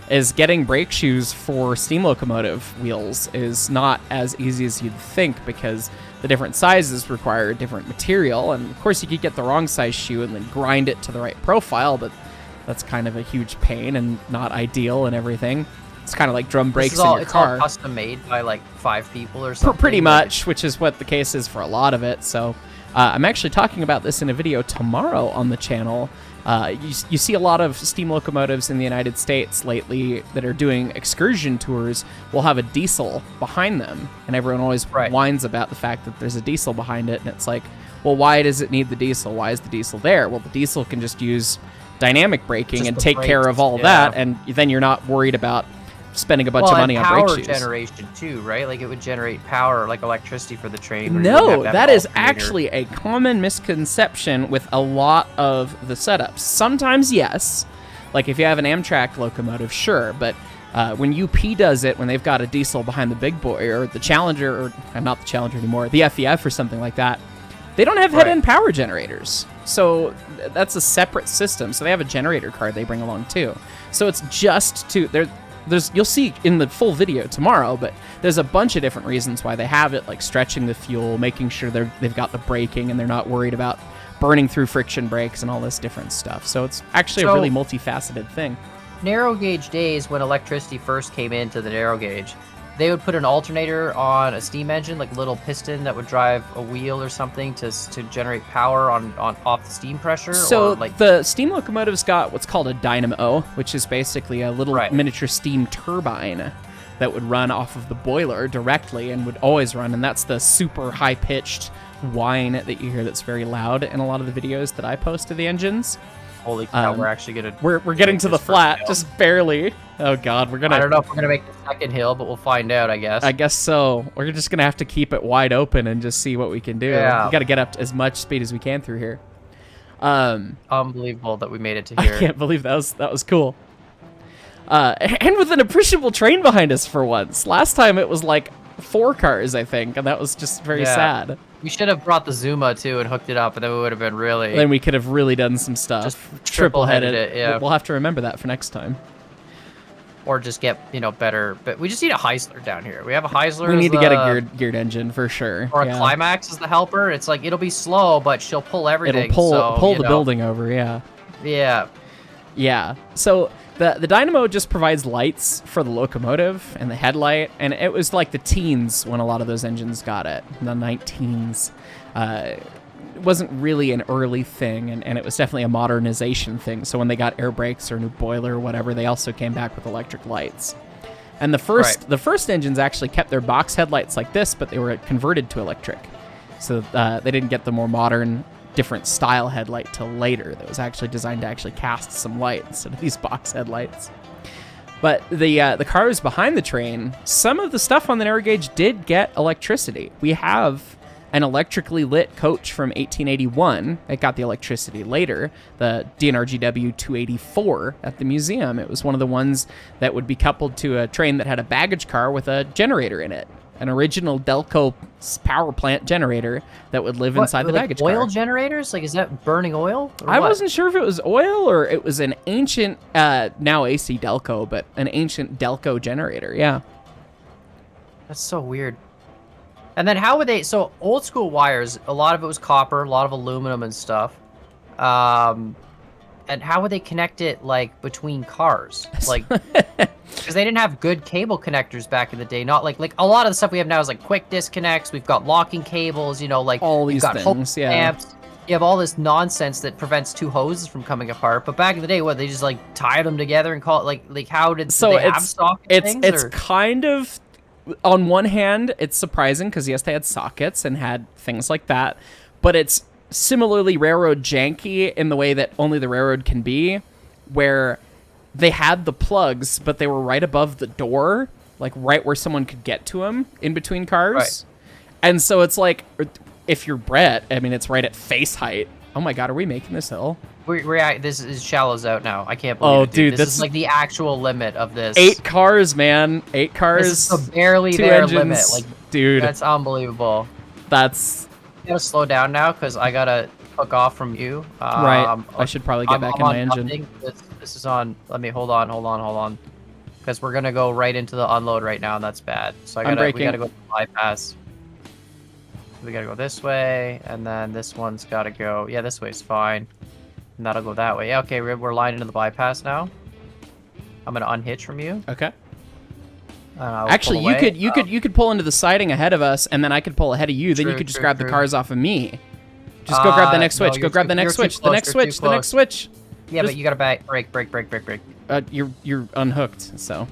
is getting brake shoes for steam locomotive wheels is not as easy as you'd think, because the different sizes require a different material, and of course you could get the wrong size shoe and then grind it to the right profile, but that's kind of a huge pain and not ideal and everything. It's kind of like drum brakes in your car. It's all custom made by like 5 people or something. Pretty much, which is what the case is for a lot of it. So I'm actually talking about this in a video tomorrow on the channel. You see a lot of steam locomotives in the United States lately that are doing excursion tours will have a diesel behind them. And everyone always whines about the fact that there's a diesel behind it. And it's like, well, why does it need the diesel? Why is the diesel there? Well, the diesel can just use dynamic braking and take care of all of that. And then you're not worried about spending a bunch of money on brake shoes. Power generation too, right? Like it would generate power, like electricity for the train. No, that is actually a common misconception with a lot of the setups. Sometimes, yes. Like if you have an Amtrak locomotive, sure. But when UP does it, when they've got a diesel behind the big boy, or the Challenger, or not the Challenger anymore, the FEF or something like that, They don't have head-end power generators, so that's a separate system. So they have a generator card they bring along too. So it's just to there's you'll see in the full video tomorrow, but there's a bunch of different reasons why they have it, like stretching the fuel, making sure they've got the braking, and they're not worried about burning through friction brakes and all this different stuff. So it's actually a really multifaceted thing. Narrow gauge days, when electricity first came into the narrow gauge, they would put an alternator on a steam engine, like a little piston that would drive a wheel or something to generate power on off the steam pressure. So or like the steam locomotive's got what's called a dynamo, which is basically a little miniature steam turbine that would run off of the boiler directly and would always run, and that's the super high-pitched whine that you hear that's very loud in a lot of the videos that I post to the engines. Holy cow, we're actually gonna... We're getting to the flat, just barely. Oh god, we're gonna... I don't know if we're gonna make the second hill, but we'll find out, I guess. I guess so. We're just gonna have to keep it wide open and just see what we can do. Yeah. We gotta get up to as much speed as we can through here. Unbelievable that we made it to here. I can't believe that was cool. And with an appreciable train behind us for once. Last time it was like 4 cars, I think, and that was just very sad. We should have brought the Zuma too and hooked it up, and then we would have been really... Then we could have really done some stuff. Just triple-headed it, yeah. We'll have to remember that for next time. Or just get, better... But we just need a Heisler down here. We have a Heisler. We need to get a geared engine for sure. Or a Climax as the helper. It's like, it'll be slow, but she'll pull everything. It'll pull the building over, yeah. Yeah. Yeah. So... The dynamo just provides lights for the locomotive and the headlight, and it was like the teens when a lot of those engines got it, in the 19s. It wasn't really an early thing, and it was definitely a modernization thing. So when they got air brakes or a new boiler or whatever, they also came back with electric lights. And the first engines actually kept their box headlights like this, but they were converted to electric. So they didn't get the more modern, different style headlight till later that was actually designed to actually cast some light instead of these box headlights. But the cars behind the train, some of the stuff on the narrow gauge did get electricity. We have an electrically lit coach from 1881. It got the electricity later, the DNRGW 284 at the museum. It was one of the ones that would be coupled to a train that had a baggage car with a generator in it. An original Delco power plant generator that would live inside the baggage car. Oil generators? Like, is that burning oil? I wasn't sure if it was oil or it was an ancient, now AC Delco, but an ancient Delco generator, yeah. That's so weird. And then how would they... So, old school wires, a lot of it was copper, a lot of aluminum and stuff. And how would they connect it, like, between cars? Like... Because they didn't have good cable connectors back in the day. Not like a lot of the stuff we have now is like quick disconnects. We've got locking cables, like all these things, amps. You have all this nonsense that prevents 2 hoses from coming apart. But back in the day, they just like tie them together and call it like how did they have socket things? It's kind of, on one hand, it's surprising because yes, they had sockets and had things like that, but it's similarly railroad janky in the way that only the railroad can be, where they had the plugs, but they were right above the door, like right where someone could get to them in between cars. Right. And so it's like, if you're Brett, I mean, it's right at face height. Oh my God, are we making this hill? This is shallows out now. I can't believe it, dude. This is like the actual limit of this. 8 cars, man. 8 cars. This is barely their engines. Limit. Like, dude. That's unbelievable. That's... You gotta slow down now, because I gotta hook off from you. Right. I should probably get back in my engine. This is on. Let me hold on. Because we're gonna go right into the unload right now, and that's bad. So we gotta go to the bypass. We gotta go this way, and then this one's gotta go. Yeah, this way's fine. And that'll go that way. Yeah, okay, we're lined into the bypass now. I'm gonna unhitch from you. Okay. Actually, you could pull into the siding ahead of us, and then I could pull ahead of you. Then you could just grab the cars off of me. Just go grab the next switch. Go grab the next switch. The next switch. Yeah, but you gotta break. You're unhooked, so.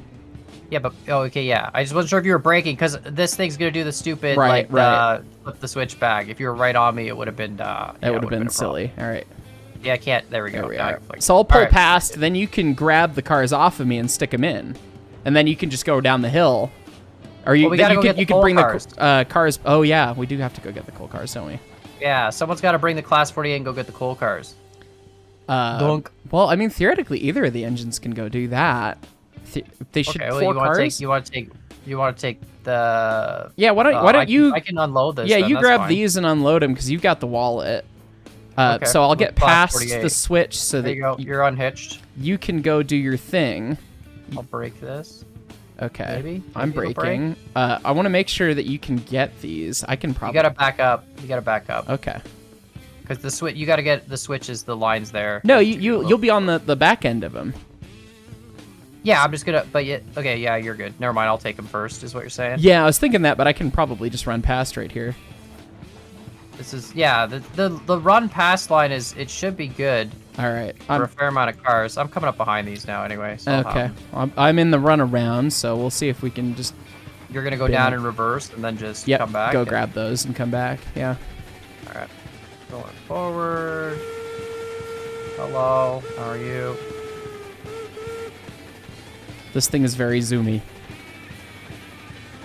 Yeah, but okay, yeah. I just wasn't sure if you were braking because this thing's gonna do the stupid flip the switch back. If you were right on me, it would have been. That would have been silly. All right. Yeah, I can't. There we go. So I'll pull past. Then you can grab the cars off of me and stick them in, and then you can just go down the hill. Or you can bring the cars. Oh yeah, we do have to go get the coal cars, don't we? Yeah, someone's got to bring the Class 48 and go get the coal cars. Well, I mean, theoretically, either of the engines can go do that. They should 4 cars. You want to take You want to take the? Yeah, why don't you? I can unload this. Yeah, then, you that's grab fine. these and unload them because you've got the wallet. Okay. So I'll get Class past 48. the switch so There that you go. You're unhitched. you can go do your thing. I'll break this. Okay. Maybe I'm it'll breaking. I want to make sure that you can get these. I can probably. You gotta back up. You gotta back up. Okay. Because the switch, you gotta get the switches, the lines there. No, you'll be on the back end of them. Yeah, I'm just gonna. But yeah, okay, yeah, you're good. Never mind. I'll take them first. Is what you're saying? Yeah, I was thinking that, but I can probably just run past right here. This is the run past line is it should be good All right. for a fair amount of cars. I'm coming up behind these now anyway. So I'll have Okay. them. I'm in the run around, so we'll see if we can just. You're gonna go down in reverse and then just Yep, come back. go grab those and come back. Yeah. All right. Going forward. Hello. How are you? This thing is very zoomy.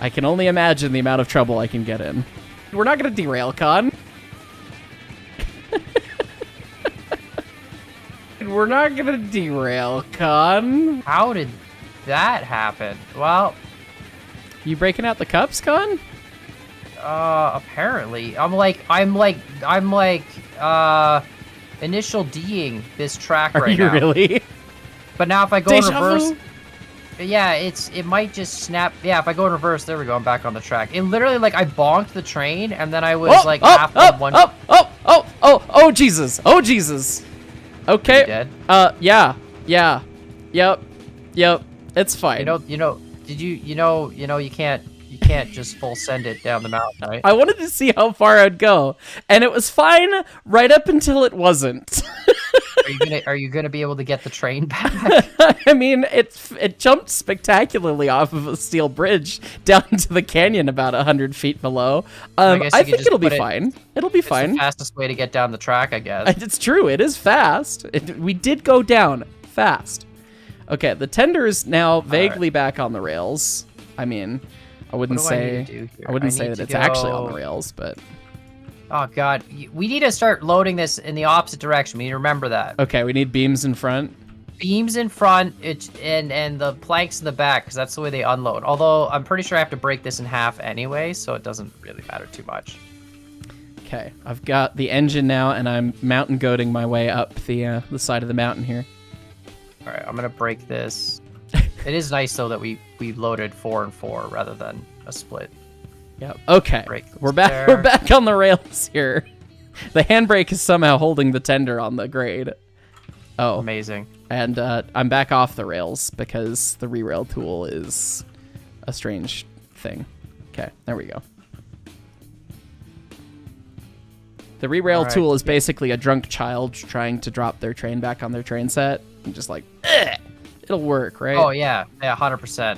I can only imagine the amount of trouble I can get in. We're not gonna derail, Con. We're not gonna derail, Con. How did that happen? Well, You breaking out the cups, Con? apparently. I'm like, initial D'ing this track Are right you now. really? But now if I go in Deja reverse, vu? yeah, it might just snap. Yeah, if I go in reverse, there we go. I'm back on the track. It literally, like, I bonked the train, and then I was like half on one. Oh, Jesus. Oh, Jesus. Okay. You dead? Yeah. Yep. It's fine. You can't just full send it down the mountain, right? I wanted to see how far I'd go, and it was fine right up until it wasn't. Are you gonna be able to get the train back? I mean, it jumped spectacularly off of a steel bridge down to the canyon about 100 feet below. I guess you I could think just it'll be put it- fine. It'll be It's fine. the fastest way to get down the track, I guess. It's true. It is fast. We did go down fast. Okay, the tender is now vaguely back on the rails. I mean, I wouldn't What do I need say to do here? I wouldn't I say need that to it's actually on go- the rails, but Oh god, we need to start loading this in the opposite direction. We need to remember that. okay, we need beams in front. Beams in front, and the planks in the back, because that's the way they unload. Although I'm pretty sure I have to break this in half anyway, so it doesn't really matter too much. Okay, I've got the engine now, and I'm mountain goating my way up the side of the mountain here. All right, I'm gonna break this. It is nice though that we loaded 4 and 4 rather than a split. Yep. Okay, Break we're this back. there. We're back on the rails here. The handbrake is somehow holding the tender on the grade. Oh, Amazing. and I'm back off the rails because the re-rail tool is a strange thing. Okay, there we go. The re-rail Alright, tool is basically a drunk child trying to drop their train back on their train set. And just like, it'll work, right? Oh yeah, 100%.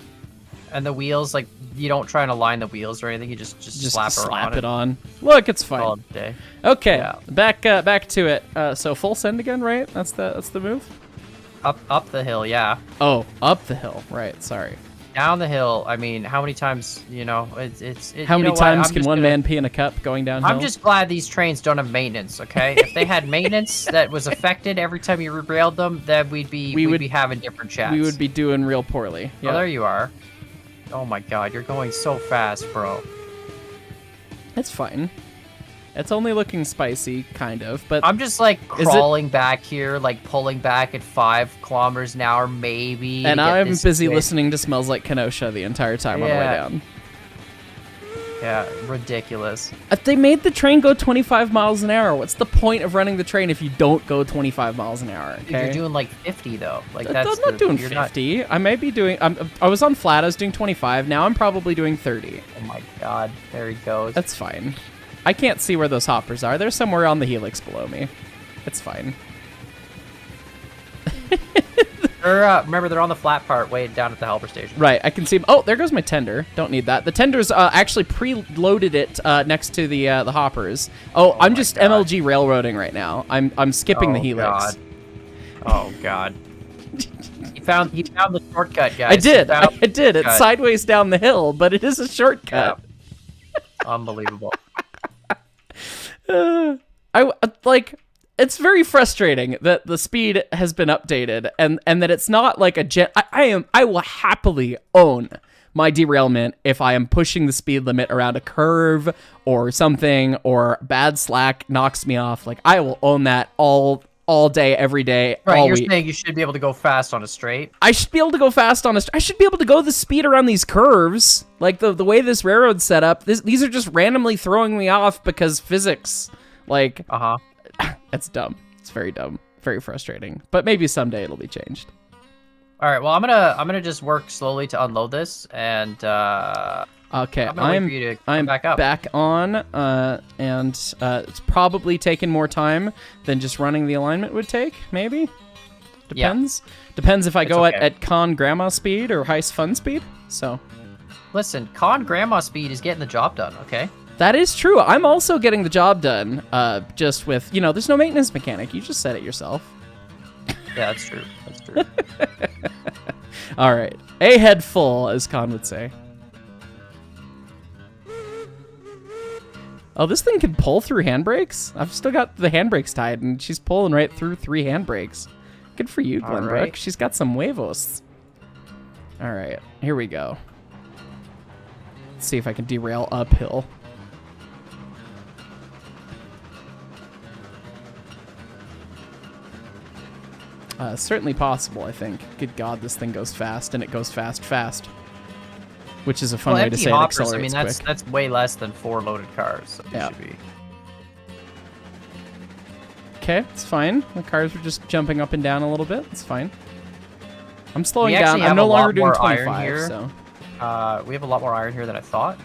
And the wheels, like, you don't try and align the wheels or anything. You just slap it on. Look, it's fine. all day. Okay, Yeah. back to it. So full send again, right? That's the move. Up the hill, yeah. Oh, up the hill, right? Sorry. Down the hill. I mean, how many times? It's. How you many know what, times I'm can just one gonna- man pee in a cup going downhill? I'm just glad these trains don't have maintenance. Okay, if they had maintenance that was affected every time you railed them, then we'd be having different chats. we would be doing real poorly. Oh, there you are. Oh my God, you're going so fast, bro. It's fine. It's only looking spicy, kind of, but I'm just like Is it- crawling back here, like pulling back at 5 kilometers an hour, maybe. and to get I'm this busy quick. listening to Smells Like Kenosha the entire time on the way Yeah. down. Yeah, ridiculous. If they made the train go 25 miles an hour, what's the point of running the train if you don't go 25 miles an hour? Okay? You're doing like 50 though. Like I'm that's not doing you're 50. I may be doing. I was on flat. I was doing 25. Now I'm probably doing 30. Oh my God, there he goes. That's fine. I can't see where those hoppers are. They're somewhere on the helix below me. It's fine. Remember, they're on the flat part, way down at the helper station. Right, I can see. Oh, there goes my tender. Don't need that. The tender's actually pre-loaded it next to the hoppers. Oh, I'm my just God. MLG railroading right now. I'm skipping the Oh, helix. God. Oh God. He found the shortcut, guys. I did. He found I did. It's shortcut. sideways down the hill, but it is a shortcut. Unbelievable. I like. It's very frustrating that the speed has been updated and that it's not like a gen. I will happily own my derailment if I am pushing the speed limit around a curve or something, or bad slack knocks me off. Like, I will own that all day, every day, Right, all you're week. saying you should be able to go fast on a straight. I should be able to go fast on I should be able to go the speed around these curves. Like, the way this railroad's set up, these are just randomly throwing me off because physics. Like, that's dumb. It's very dumb. Very frustrating. But maybe someday it'll be changed. All right, well, I'm gonna just work slowly to unload this, and okay, I'm gonna wait for you to come back up. back on, and it's probably taking more time than just running the alignment would take. Maybe depends. Depends if I go okay. at con grandma speed or heist fun speed. So Listen, con grandma speed is getting the job done. Okay. that is true. I'm also getting the job done. Just with there's no maintenance mechanic. You just said it yourself. Yeah, that's true. That's true. All right, a head full, as Con would say. Oh, this thing can pull through handbrakes? I've still got the handbrakes tied, and she's pulling right through 3 handbrakes. Good for you, Glenbrook. right. She's got some huevos. All right, here we go. Let's see if I can derail uphill. Certainly possible, I think. Good God, this thing goes fast, and it goes fast. Which is a fun way to empty say hoppers, it accelerates I mean, quick. that's way less than 4 loaded cars. So Yeah. it should be. Okay, it's fine. The cars are just jumping up and down a little bit. It's fine. I'm slowing We down. actually I'm have no a lot longer doing more iron 25, here. so. We have a lot more iron here than I thought.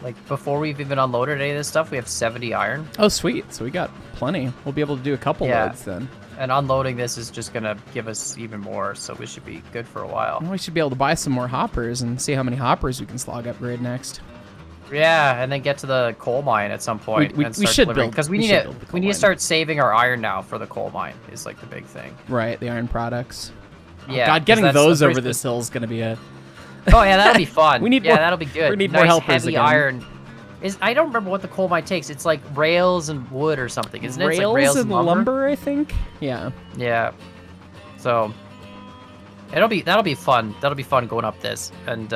Like, before we've even unloaded any of this stuff, we have 70 iron. Oh, sweet. So we got plenty. We'll be able to do a couple Yeah. loads then. And unloading this is just going to give us even more, so we should be good for a while. Well, we should be able to buy some more hoppers and see how many hoppers we can slog upgrade next. Yeah, and then get to the coal mine at some point. We and start should delivering, build- because we we should need build the to coal we need mine. to start saving our iron now for the coal mine is like the big thing. Right, the iron products. Oh, Yeah, God, 'cause getting that's those the over first- this hill is going to be a... Oh yeah, that'll be fun. We need yeah, more- that'll be good. we need nice more helpers heavy again. iron. I don't remember what the coal mine takes. It's like rails and wood or something, isn't it? It's like Rails and lumber. lumber, I think? Yeah. Yeah. So that'll be fun. That'll be fun going up this, and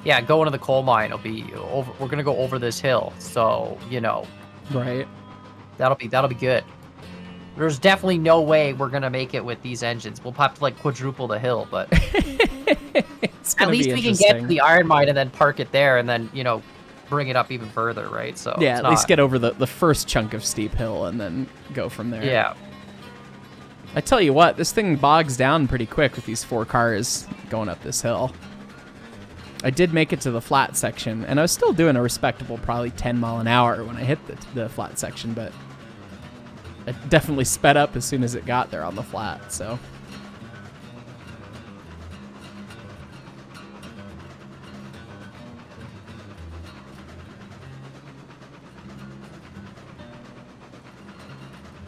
yeah, going to the coal mine. It'll be over. We're gonna go over this hill, so Right. that'll be good. There's definitely no way we're gonna make it with these engines. We'll have to like quadruple the hill, but It's at gonna least be we can get to interesting. the iron mine and then park it there, and then bring it up even further, right? So Yeah, it's at least not- get over the first chunk of steep hill and then go from there. Yeah. I tell you what, this thing bogs down pretty quick with these 4 cars going up this hill. I did make it to the flat section, and I was still doing a respectable probably 10 mile an hour when I hit the flat section, but it definitely sped up as soon as it got there on the flat, so...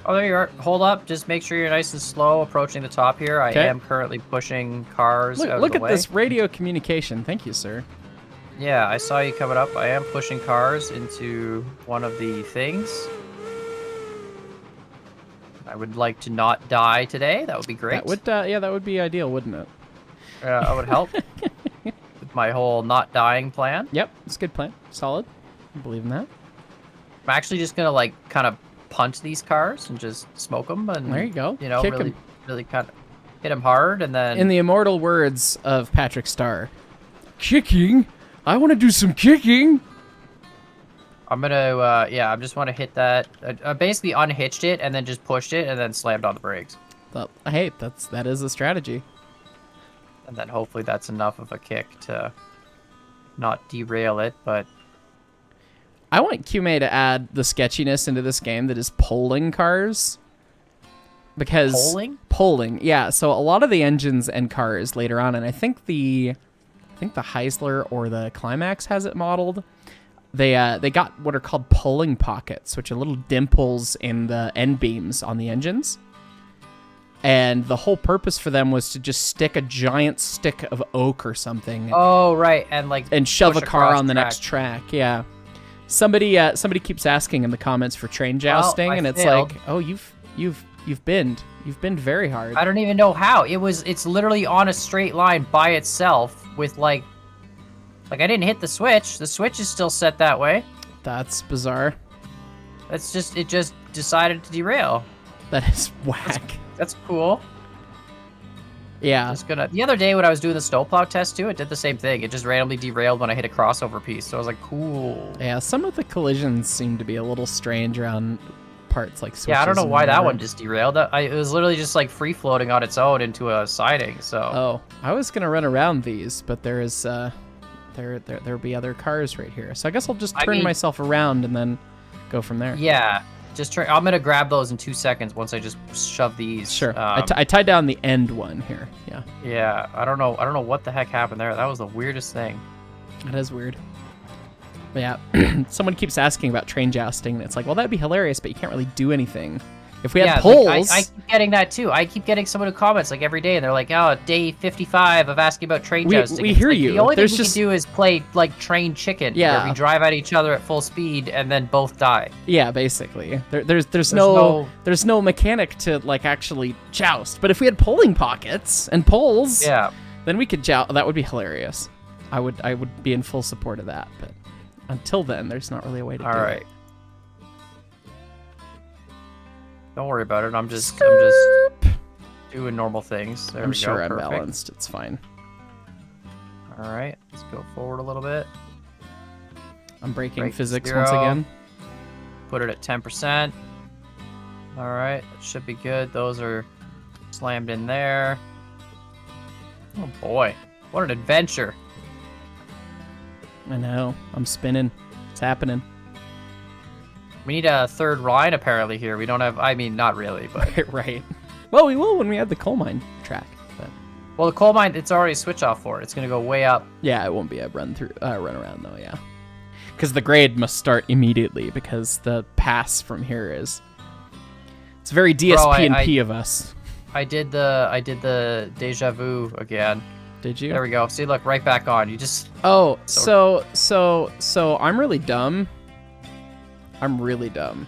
Oh, there you are. Hold up. Just make sure you're nice and slow approaching the top here. I Okay. am currently pushing cars out of Look the at way. this radio communication. Thank you, sir. Yeah, I saw you coming up. I am pushing cars into one of the things. I would like to not die today. That would be great. That would, yeah, that would be ideal, wouldn't it? That would help with my whole not dying plan. Yep, it's a good plan. Solid. I believe in that. I'm actually just gonna like kind of punt these cars and just smoke them, and There you go. Kick really, 'em. really kind of hit them hard, and then In the immortal words of Patrick Starr, kicking? I want to do some kicking. I'm gonna, yeah, I just want to hit that. I basically unhitched it and then just pushed it and then slammed on the brakes. Well, hey, that is a strategy. And then hopefully that's enough of a kick to not derail it, but... I want QMA to add the sketchiness into this game that is polling cars. Because... Polling? Polling, yeah. So a lot of the engines and cars later on, and I think the Heisler or the Climax has it modeled. They got what are called polling pockets, which are little dimples in the end beams on the engines. And the whole purpose for them was to just stick a giant stick of oak or something Oh, right, and like... and shove push a car across on the track. next track. Yeah. Somebody keeps asking in the comments for train jousting, I and it's failed. like, oh, you've binned very hard. I don't even know how. It's literally on a straight line by itself, with like I didn't hit the switch. The switch is still set that way. That's bizarre. It just decided to derail. That is whack. That's cool. Yeah. The other day when I was doing the snowplow test too, it did the same thing. It just randomly derailed when I hit a crossover piece. So I was like, cool. Yeah, some of the collisions seem to be a little strange around parts like switches. Yeah, I don't know and why that whatever. one just derailed. It was literally just like free floating on its own into a siding. So. Oh, I was gonna run around these, but there is there'll be other cars right here. So I guess I'll just turn myself around and then go from there. Yeah, just try. I'm gonna grab those in 2 seconds once I just shove these. Sure. I tied down the end one here. Yeah. Yeah, I don't know what the heck happened there. That was the weirdest thing. That is weird. But yeah, someone keeps asking about train jousting, and it's like, well, that'd be hilarious, but you can't really do anything. If we had poles... Like, I keep getting that too. I keep getting someone who comments like every day, and they're like, oh, day 55 of asking about train jousting. We hear like, you. The only thing we can do is play like train chicken, where we drive at each other at full speed and then both die. Yeah, basically. There's no mechanic to like actually joust. But if we had polling pockets and poles, then we could joust. That would be hilarious. I would be in full support of that. But until then, there's not really a way to do it. Don't worry about it. I'm just doing normal things. There I'm we go. sure I'm Perfect. balanced. It's fine. All right, let's go forward a little bit. I'm breaking Brake physics 0. once again. Put it at 10%. All right, that should be good. Those are slammed in there. Oh boy, what an adventure! I know. I'm spinning. It's happening. We need a third line apparently here. We don't have. I mean, not really, but Right. Well, we will when we have the coal mine track. But well, the coal mine, it's already switch off for it. It's gonna go way up. yeah, it won't be a run around though. Yeah, because the grade must start immediately because the pass from here is. It's very DSP and P of us. I did the deja vu again. Did you? There we go. See, look, right back on. You just. Oh, so I'm really dumb. I'm really dumb.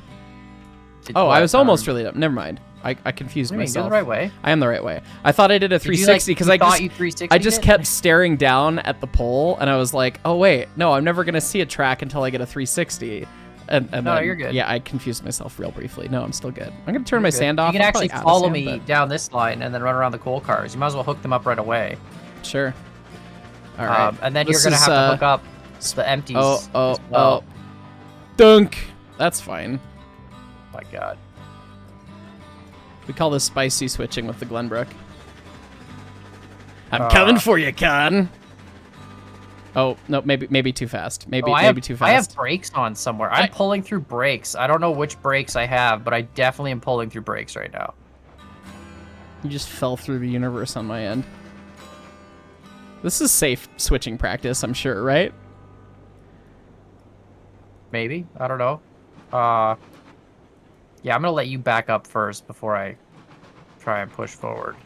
I was almost really dumb. Never mind. I confused myself. You're the right way. I am the right way. I thought I did a 360 because I just kept staring down at the pole and I was like, oh wait, no, I'm never gonna see a track until I get a 360. And no, then, you're good. Yeah, I confused myself real briefly. No, I'm still good. I'm gonna turn my sand off. You can actually follow me but... down this line and then run around the coal cars. You might as well hook them up right away. Sure. All right. And then you're gonna have to hook up the empties. Oh. Dunk. That's fine. My God. We call this spicy switching with the Glenbrook. I'm coming for you, Con. Oh, no, maybe too fast. Maybe too fast. I have brakes on somewhere. I'm pulling through brakes. I don't know which brakes I have, but I definitely am pulling through brakes right now. You just fell through the universe on my end. This is safe switching practice, I'm sure, right? Maybe. I don't know. Yeah, I'm gonna let you back up first before I try and push forward.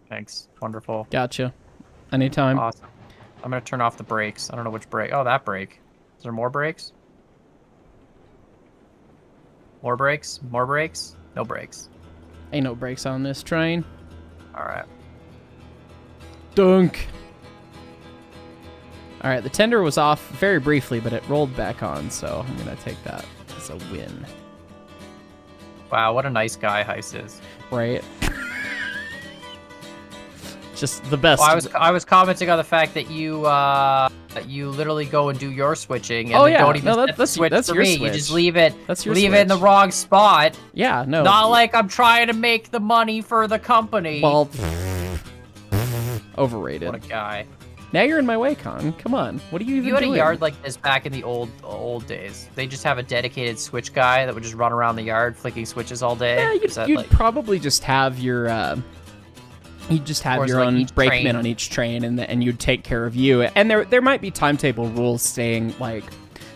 Thanks. Wonderful. Gotcha. Anytime. Awesome. I'm gonna turn off the brakes. I don't know which brake. Oh, that brake. Is there more brakes? More brakes? More brakes? No brakes. Ain't no brakes on this train. All right. Dunk. All right, the tender was off very briefly, but it rolled back on, so I'm gonna take that as a win. Wow, what a nice guy Heist is. Right. Just the best. Well, I was commenting on the fact that you literally go and do your switching and then don't even set the switch for me. You just leave it in the wrong spot. Yeah, no. Not like I'm trying to make the money for the company. Well, overrated. What a guy. Now you're in my way, Con. Come on. What are you even doing? You had a yard like this back in the old days. They just have a dedicated switch guy that would just run around the yard flicking switches all day. Yeah, you'd probably just have your own brakeman on each train, and you'd take care of you. And there might be timetable rules saying like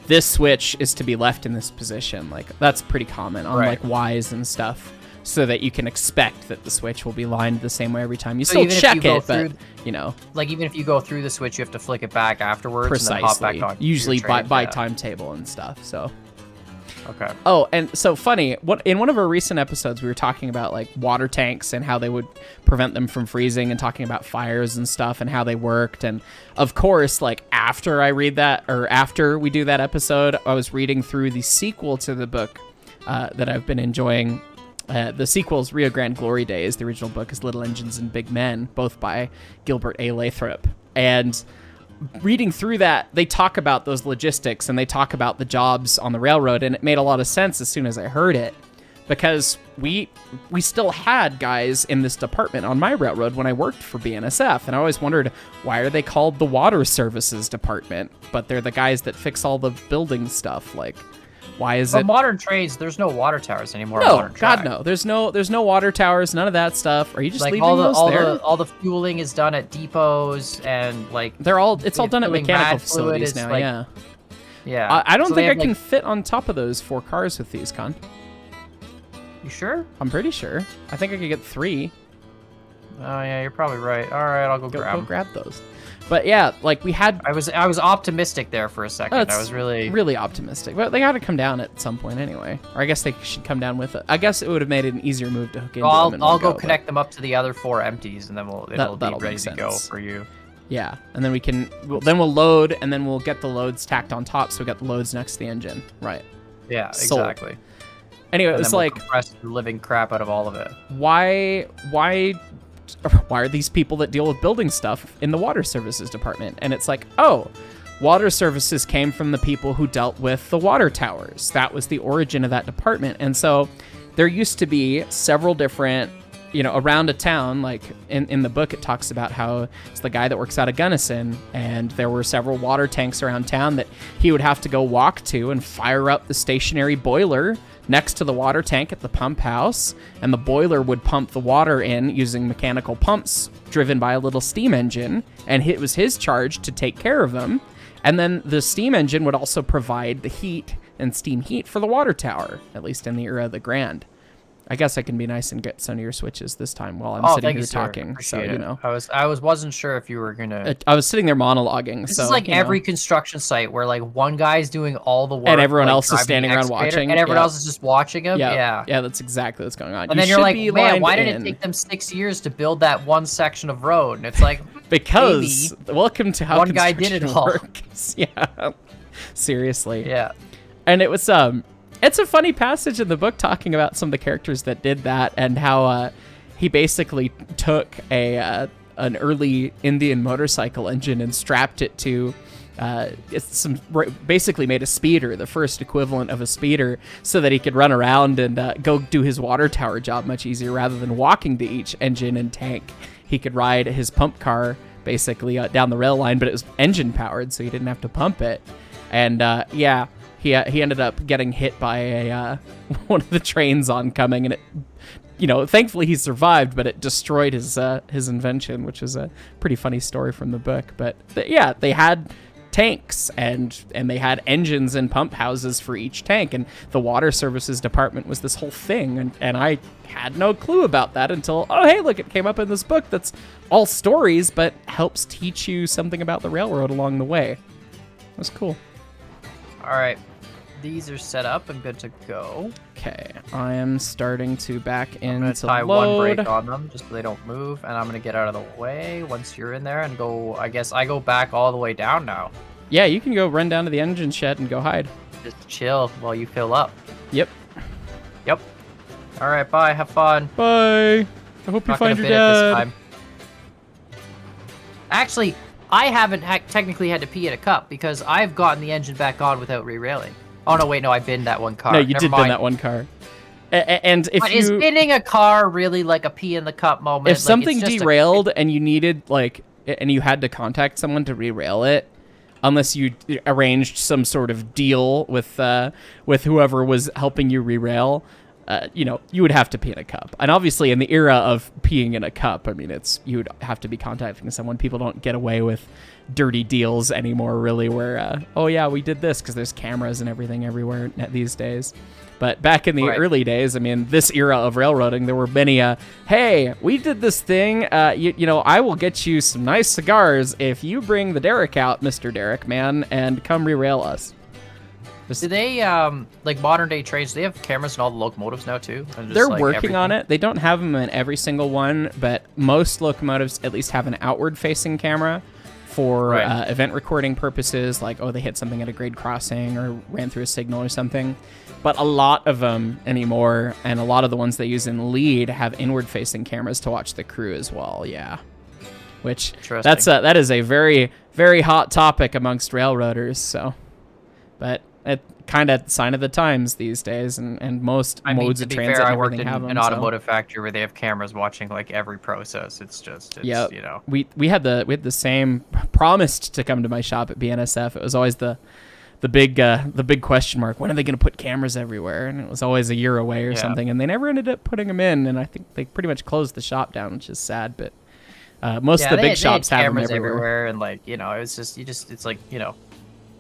this switch is to be left in this position. Like that's pretty common on like Ys and stuff, so that you can expect that the switch will be lined the same way every time. You still check it, but you know, like even if you go through the switch, you have to flick it back afterwards. Precisely. And then hop back on. Usually by timetable and stuff. So Okay. Oh, and so funny, in one of our recent episodes, we were talking about like water tanks and how they would prevent them from freezing and talking about fires and stuff and how they worked. And of course, like after we do that episode, I was reading through the sequel to the book that I've been enjoying. The sequel is Rio Grande Glory Days. The original book is Little Engines and Big Men, both by Gilbert A. Lathrop. And reading through that, they talk about those logistics and they talk about the jobs on the railroad, and it made a lot of sense as soon as I heard it, because we still had guys in this department on my railroad when I worked for BNSF, and I always wondered, why are they called the Water Services Department, but they're the guys that fix all the building stuff? Like, why is it? Modern trains, there's no water towers anymore. No, on modern God, track. no. There's no water towers, none of that stuff. Are you just Like leaving all those there? all the fueling is done at depots, and like It's all done at filling mechanical mad fluid facilities is, now. like- Yeah. yeah. I don't So they think I have, can like- fit on top of those 4 cars with these, Con. You sure? I'm pretty sure. I think I could get 3. Oh yeah, you're probably right. All right, I'll go Go grab 'em. grab those. But yeah, like we had. I was optimistic there for a second. That's I was really really optimistic, but they got to come down at some point anyway. Or I guess they should come down with it. I guess it would have made it an easier move to hook into them. in I'll one go but- connect them up to the other 4 empties, and then it'll that'll be ready make to go sense. for you. Yeah, and then we'll load, and then we'll get the loads tacked on top, so we got the loads next to the engine. Right. Yeah, Sold. exactly. Anyway, it And was then we'll like, compress the living crap out of all of it. why are these people that deal with building stuff in the water services department? And it's like, oh, water services came from the people who dealt with the water towers. That was the origin of that department. And so there used to be several different, around a town, like in the book, it talks about how it's the guy that works out of Gunnison, and there were several water tanks around town that he would have to go walk to and fire up the stationary boiler next to the water tank at the pump house, and the boiler would pump the water in using mechanical pumps driven by a little steam engine, and it was his charge to take care of them. And then the steam engine would also provide the heat and steam heat for the water tower, at least in the era of the Grand. I guess I can be nice and get some of your switches this time while I'm sitting thank here you, sir. talking. Appreciate So, it. I wasn't sure if you were gonna. I was sitting there monologuing. This so, is like every construction site where like one guy's doing all the work and everyone like, else is driving standing the around excavator, watching. and everyone Yeah. else is just watching him. Yeah. Yeah, that's exactly what's going on. And You then you're should like, be man, lined why did it in. take them 6 years to build that one section of road? And it's like, Because welcome to how one guy did it construction all. works. Yeah, seriously. yeah. And it was it's a funny passage in the book talking about some of the characters that did that and how he basically took an early Indian motorcycle engine and strapped it to basically made a speeder, the first equivalent of a speeder, so that he could run around and go do his water tower job much easier rather than walking to each engine and tank. He could ride his pump car basically down the rail line, but it was engine powered, so he didn't have to pump it. And he ended up getting hit by a one of the trains oncoming, and it, thankfully he survived, but it destroyed his invention, which is a pretty funny story from the book. But they had tanks and they had engines and pump houses for each tank, and the water services department was this whole thing, and I had no clue about that until, oh hey, look, it came up in this book that's all stories but helps teach you something about the railroad along the way. It was cool. All right. These are set up and good to go. Okay, I am starting to back I'm gonna into tie load. one brake on them just so they don't move, and I'm gonna get out of the way once you're in there and go. I guess I go back all the way down now. Yeah, you can go run down to the engine shed and go hide. Just chill while you fill up. Yep. Yep. All right. Bye. Have fun. Bye. I hope you Not find gonna your fit it this dad. time. Actually, I haven't technically had to pee at a cup because I've gotten the engine back on without re-railing. Oh no, wait, no, I binned that one car. No, you Never did bin mind. that one car. And if But is binning a car really like a pee in the cup moment? if Like, something it's just derailed and you needed and you had to contact someone to re-rail it, unless you arranged some sort of deal with whoever was helping you re-rail, you would have to pee in a cup. And obviously in the era of peeing in a cup, I mean, you would have to be contacting someone. People don't get away with dirty deals anymore, really, where, oh yeah, we did this, because there's cameras and everything everywhere these days. But back in the early days, I mean, this era of railroading, there were many, hey, we did this thing, I will get you some nice cigars if you bring the derrick out, Mr. Derrick, man, and come re-rail us. Do they, like modern day trains, do they have cameras in all the locomotives now too? And just, They're like, working on everything? it. They don't have them in every single one, but most locomotives at least have an outward-facing camera for Right. event recording purposes, like, oh, they hit something at a grade crossing or ran through a signal or something. But a lot of them anymore, and a lot of the ones they use in lead have inward-facing cameras to watch the crew as well, yeah. Which, that is a very, very hot topic amongst railroaders, so. But it kind of sign of the times these days, and most modes of transit and I worked everything in have them. an automotive factory where they have cameras watching like every process. It's Yep. you know. We had the same promised to come to my shop at BNSF. It was always the big question mark. When are they going to put cameras everywhere? And it was always a year away or something. And they never ended up putting them in. And I think they pretty much closed the shop down, which is sad. But most of the big shops have them cameras everywhere. and like it's like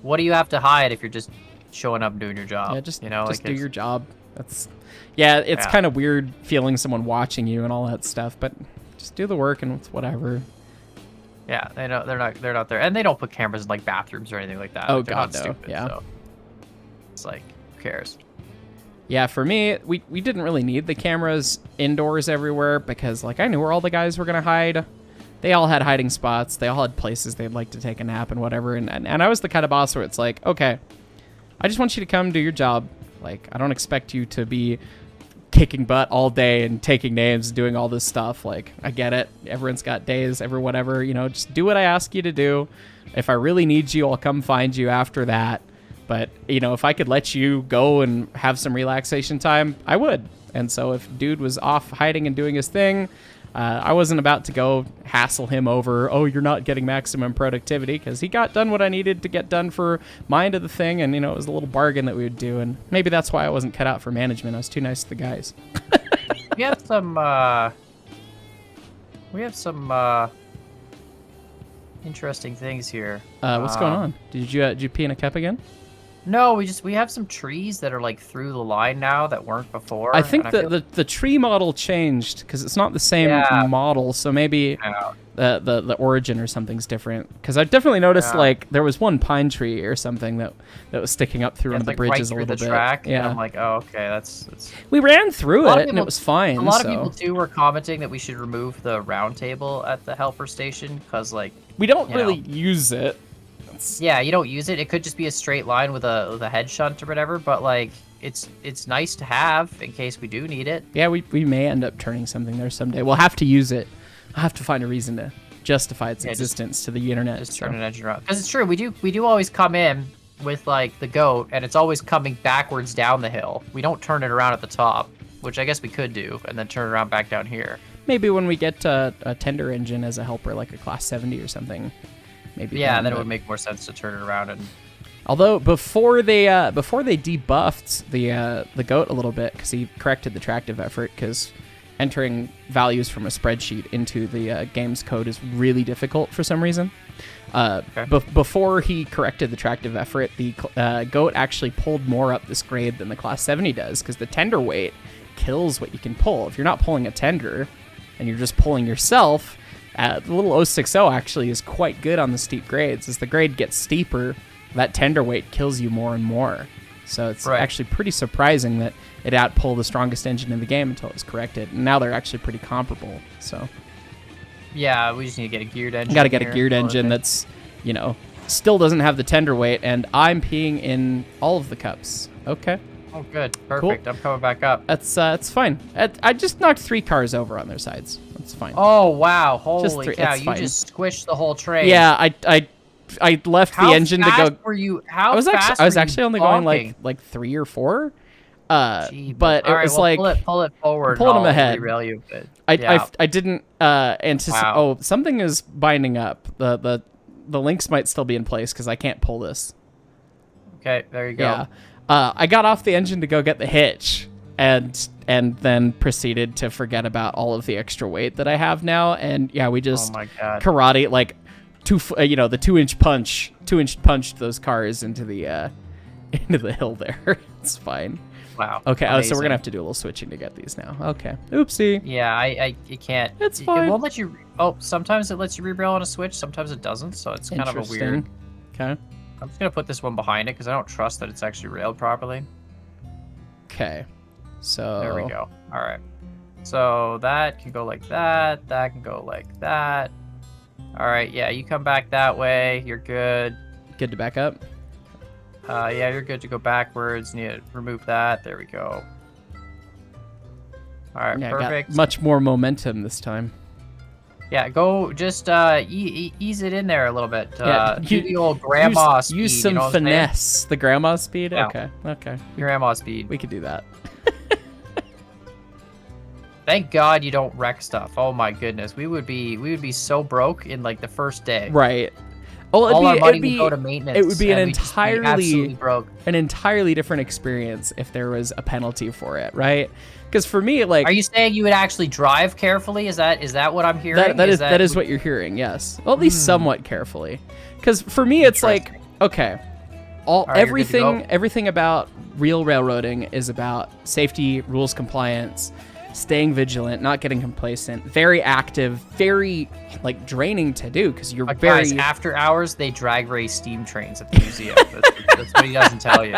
what do you have to hide if you're just showing up and doing your job? Yeah, just like do your job. It's kind of weird feeling someone watching you and all that stuff, but just do the work and it's whatever. Yeah, they're not there, and they don't put cameras in like bathrooms or anything like that. Oh, like, they're God, not no. stupid, Yeah. So it's like, who cares? Yeah, for me, we didn't really need the cameras indoors everywhere because like I knew where all the guys were gonna hide. They all had hiding spots. They all had places they'd like to take a nap and whatever. And I was the kind of boss where it's like, okay, I just want you to come do your job. Like, I don't expect you to be kicking butt all day and taking names and doing all this stuff. Like, I get it. Everyone's got days, whatever. Just do what I ask you to do. If I really need you, I'll come find you after that. But, if I could let you go and have some relaxation time, I would. And so if dude was off hiding and doing his thing, I wasn't about to go hassle him over, oh, you're not getting maximum productivity, because he got done what I needed to get done for my end of the thing, and, it was a little bargain that we would do, and maybe that's why I wasn't cut out for management. I was too nice to the guys. We have some interesting things here. What's going on? Did you pee in a cup again? No, we have some trees that are like through the line now that weren't before. I think the tree model changed because it's not the same model, so maybe the origin or something's different. Because I've definitely noticed like there was one pine tree or something that was sticking up through one of the bridges right a little the bit. Track, yeah, and I'm like, oh, okay, that's. We ran through it and it was fine. A lot of people too were commenting that we should remove the round table at the helper station because like we don't really use it. Yeah, you don't use it. It could just be a straight line with a head shunt or whatever, but like it's nice to have in case we do need it. Yeah, we may end up turning something there someday. We'll have to use it. I'll have to find a reason to justify its existence to the internet. Just turn an engine around. Because it's true, we do always come in with like the goat, and it's always coming backwards down the hill. We don't turn it around at the top, which I guess we could do, and then turn it around back down here. Maybe when we get a tender engine as a helper, like a Class 70 or something. Maybe then it would make more sense to turn it around. And although before they debuffed the goat a little bit because he corrected the tractive effort, because entering values from a spreadsheet into the game's code is really difficult for some reason. Before he corrected the tractive effort, the goat actually pulled more up this grade than the Class 70 does, because the tender weight kills what you can pull. If you're not pulling a tender and you're just pulling yourself, the little 060 actually is quite good on the steep grades. As the grade gets steeper, that tender weight kills you more and more. So it's actually pretty surprising that it outpulled the strongest engine in the game until it was corrected. And now they're actually pretty comparable. So yeah, we just need to get a geared engine. Got to get a geared engine that's, still doesn't have the tender weight. And I'm peeing in all of the cups. Okay. Oh, good. Perfect. Cool. I'm coming back up. That's fine. I just knocked 3 cars over on their sides. That's fine. Oh, wow. Holy cow. You just squished the whole train. Yeah, I left the engine to go. Were you? I was actually only going like 3 or 4. But it was like pull it forward. Pulling them ahead. Derail you, I didn't anticipate. Wow. Oh, something is binding up. The links might still be in place because I can't pull this. Okay, there you go. Yeah. I got off the engine to go get the hitch, and then proceeded to forget about all of the extra weight that I have now. And yeah, we just karate like the 2-inch punch, 2-inch punched those cars into the hill there. It's fine. Wow. Okay. So we're gonna have to do a little switching to get these now. Okay. Oopsie. Yeah, you can't. It's fine. It won't let you. Oh, sometimes it lets you rebraille on a switch. Sometimes it doesn't. So it's kind of a weird. Okay. I'm just gonna put this one behind it because I don't trust that it's actually railed properly. Okay. So There we go. All right. So that can go like that. That can go like that. All right. Yeah, you come back that way. You're good. Good to back up. Yeah, you're good to go backwards. Need to remove that. There we go. All right, Yeah, perfect. got much more momentum this time. Yeah, go just ease it in there a little bit. Yeah, Do the old grandma speed. Use some you know what I'm saying? finesse. The grandma speed? Yeah. Okay. Grandma speed. We could do that. Thank God you don't wreck stuff. Oh my goodness, we would be so broke in like the first day. Right. Oh, All our money would go to maintenance. It would be an and we'd just be absolutely broke. entirely different experience if there was a penalty for it, right? Because for me, like, Are you saying you would actually drive carefully? Is that what I'm hearing? that is what you're hearing? Yes, well, at least somewhat carefully. Because for me, it's like, okay, right, everything about real railroading is about safety, rules compliance, staying vigilant, not getting complacent, very active, very like draining to do because you're But very guys, after hours, they drag race steam trains at the museum. That's what he doesn't tell you.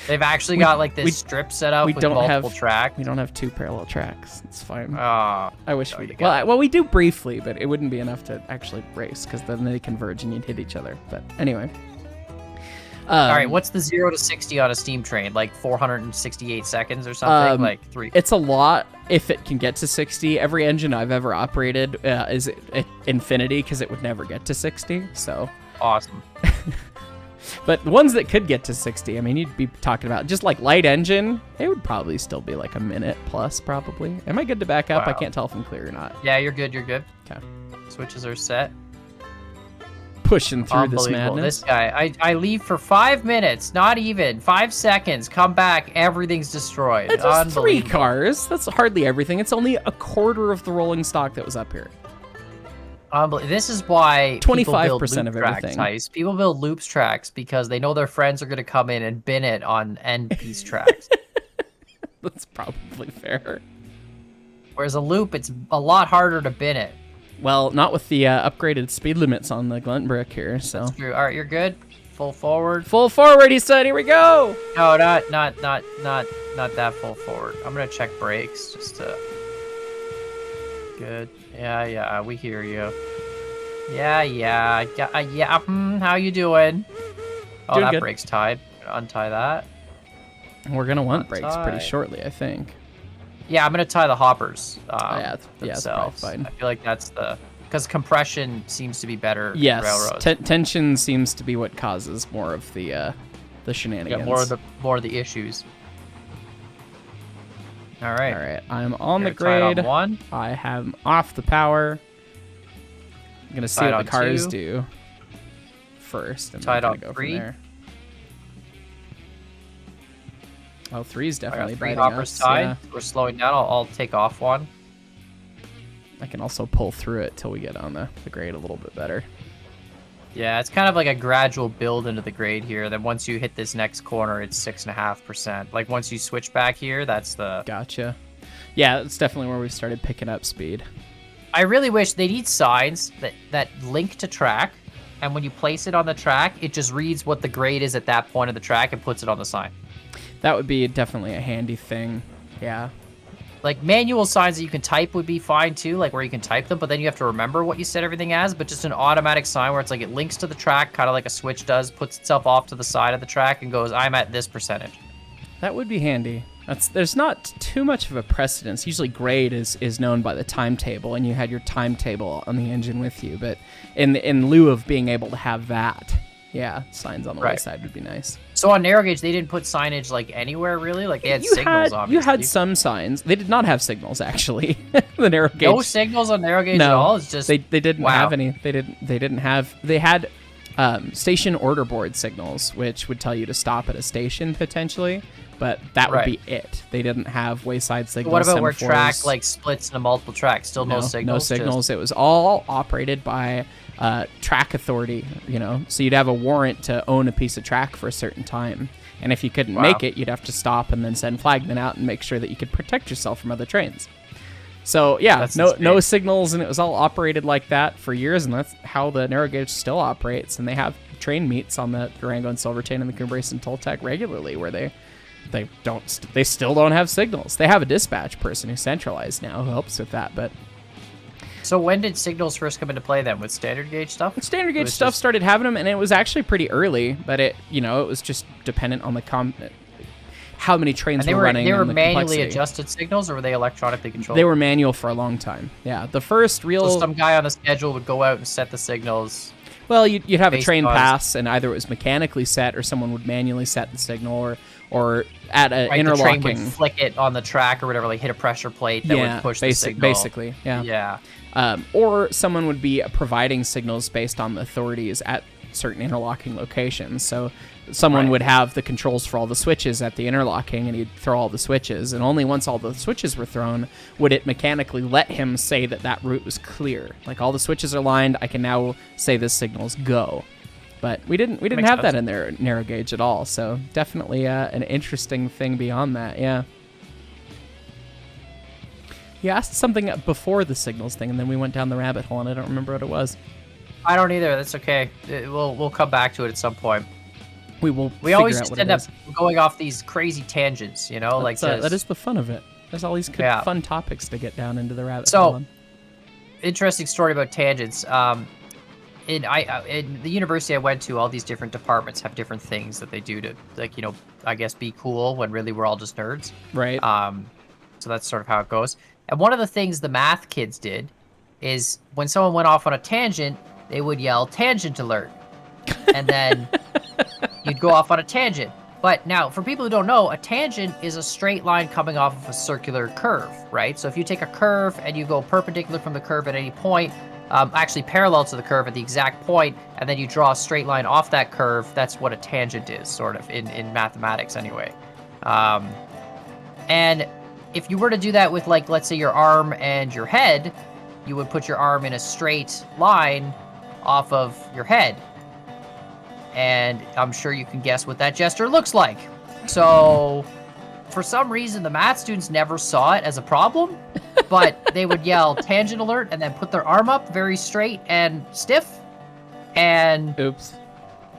They've actually got like this strip set up with multiple tracks. We don't have 2 parallel tracks. It's fine. I wish we did. Well, we do briefly, but it wouldn't be enough to actually race because then they converge and you'd hit each other. But anyway. All right, what's the 0 to 60 on a steam train? Like 468 seconds or something? Like 3. It's a lot if it can get to 60. Every engine I've ever operated is at infinity because it would never get to 60. So awesome. But the ones that could get to 60, I mean, you'd be talking about just like light engine. It would probably still be like a minute plus, probably. Am I good to back up? Wow. I can't tell if I'm clear or not. Yeah, you're good. You're good. Okay. Switches are set. Pushing through this Unbelievable. madness. This guy, I leave for 5 minutes, not even 5 seconds. Come back, everything's destroyed. It's just 3 Unbelievable. cars. That's hardly everything. It's only a quarter of the rolling stock that was up here. This is why 25% of everything. Tracks, people build loops tracks because they know their friends are going to come in and bin it on end piece tracks. That's probably fair. Whereas a loop, it's a lot harder to bin it. Well, not with the upgraded speed limits on the Glenbrook here, so. That's true. All right, you're good. Full forward. Full forward, he said. Here we go. No, not that full forward. I'm gonna check brakes just to. Good. Yeah, we hear you. Yeah. How you doing? Oh, Doing that good. brake's tied. Untie that. We're gonna want brakes pretty Untie. shortly, I think. Yeah, I'm gonna tie the hoppers. Yeah, it's probably themselves. fine. I feel like that's because compression seems to be better. in Yes, railroads. tension seems to be what causes more of the shenanigans. Yeah, more of the issues. All right. All right, I'm on the You're tied on grade. 1. I have off the power. I'm gonna see Tied what on the cars 2. do first, and Tied then on go 3. from there. Oh, 3's I got definitely 3 biting hoppers us. tied. Yeah. We're slowing down. I'll take off 1. I can also pull through it till we get on the grade a little bit better. Yeah, it's kind of like a gradual build into the grade here. Then once you hit this next corner, it's 6.5%. Like once you switch back here, that's the. Gotcha. Yeah, it's definitely where we started picking up speed. I really wish they need signs that link to track, and when you place it on the track, it just reads what the grade is at that point of the track and puts it on the sign. That would be definitely a handy thing. Yeah. Like manual signs that you can type would be fine too, like where you can type them, but then you have to remember what you set everything as. But just an automatic sign where it's like it links to the track, kind of like a switch does, puts itself off to the side of the track and goes, I'm at this percentage. That would be handy. There's not too much of a precedence. Usually grade is known by the timetable, and you had your timetable on the engine with you. But in lieu of being able to have that, yeah, signs on the Right. wayside would be nice. So on narrow gauge, they didn't put signage like anywhere really. Like they had signals. Obviously, You had some signs. They did not have signals actually. The narrow gauge. no signals on narrow gauge at all. It's just they didn't wow. have any. They had station order board signals, which would tell you to stop at a station potentially, but that would Right. be it. They didn't have wayside signals. What about where semaphores. track like splits into multiple tracks? Still no signals. No signals. It was all operated by track authority. So you'd have a warrant to own a piece of track for a certain time, and if you couldn't Wow. make it, you'd have to stop and then send flagmen out and make sure that you could protect yourself from other trains. So yeah, That's no insane. signals, and it was all operated like that for years, and that's how the narrow gauge still operates. And they have train meets on the Durango and Silverton and the Coombrace and Toltec regularly, where they still don't have signals. They have a dispatch person who's centralized now who helps with that, but. So when did signals first come into play then? With standard gauge stuff? Standard gauge stuff started having them, and it was actually pretty early, but it was just dependent on the how many trains were running. They were and the manually complexity. adjusted signals, or were they electronically controlled? They were manual for a long time. Yeah, the first real. So some guy on the schedule would go out and set the signals. Well, you'd have a based train on- pass, and either it was mechanically set, or someone would manually set the signal, or at an Right, interlocking. the train would flick it on the track or whatever, like hit a pressure plate that would push the signal. Basically, yeah. Or someone would be providing signals based on the authorities at certain interlocking locations. So someone would have the controls for all the switches at the interlocking, and he'd throw all the switches. And only once all the switches were thrown would it mechanically let him say that route was clear. Like, all the switches are lined, I can now say this signal's go. But we didn't Makes have that sense. in their narrow gauge at all. So definitely an interesting thing beyond that. Yeah. You asked something before the signals thing, and then we went down the rabbit hole, and I don't remember what it was. I don't either. That's okay. We'll come back to it at some point. We will. We always figure out just what end it up is. going off these crazy tangents, like That is the fun of it. There's all these good, Yeah. fun topics to get down into the rabbit So- hole on. Interesting story about tangents. In the university I went to, all these different departments have different things that they do to, I guess, be cool when really we're all just nerds. Right. So that's sort of how it goes. And one of the things the math kids did is when someone went off on a tangent, they would yell "tangent alert," and then you'd go off on a tangent. But now, for people who don't know, a tangent is a straight line coming off of a circular curve, right? So if you take a curve and you go perpendicular from the curve at any point, actually parallel to the curve at the exact point, and then you draw a straight line off that curve, that's what a tangent is, sort of, in mathematics anyway. And if you were to do that with, like, let's say your arm and your head, you would put your arm in a straight line off of your head. And I'm sure you can guess what that gesture looks like. So, for some reason, the math students never saw it as a problem, but they would yell "tangent alert" and then put their arm up very straight and stiff. And Oops.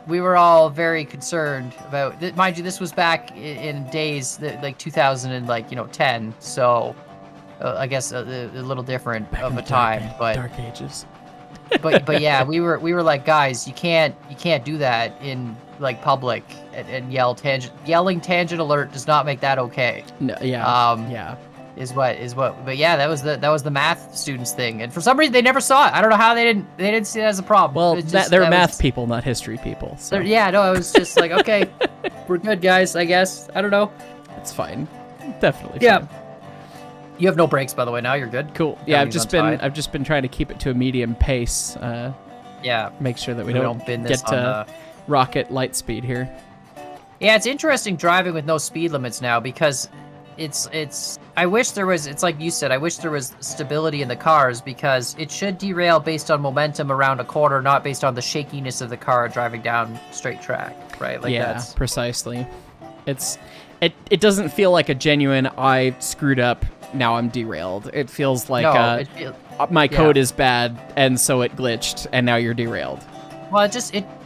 we were all very concerned about. Mind you, this was back in days like 2010. So, I guess a little different Back in of the a time, but. Dark Ages. but yeah, we were like, guys, you can't do that in like public and yelling tangent alert does not make that okay. No, yeah. Yeah. Is what but yeah, that was the math students thing, and for some reason they never saw it. I don't know how they didn't see that as a problem. Well, It's just- they're that math was- people, not history people. So Yeah, no, it was just like, okay, we're good, guys, I guess. I don't know. it's fine. Definitely. Yeah. Fine. You have no brakes, by the way. Now you're good. Cool. Yeah, Everything's on I've just been trying to keep it to a medium pace. Yeah. Make sure that we We don't don't bin this get on to rocket light speed here. Yeah, it's interesting driving with no speed limits now because I wish there was, it's like you said, I wish there was stability in the cars because it should derail based on momentum around a corner, not based on the shakiness of the car driving down straight track, right? Like yeah, that's precisely. It doesn't feel like a genuine "I screwed up, now I'm derailed." It feels like my code is bad, and so it glitched, and now you're derailed. Well,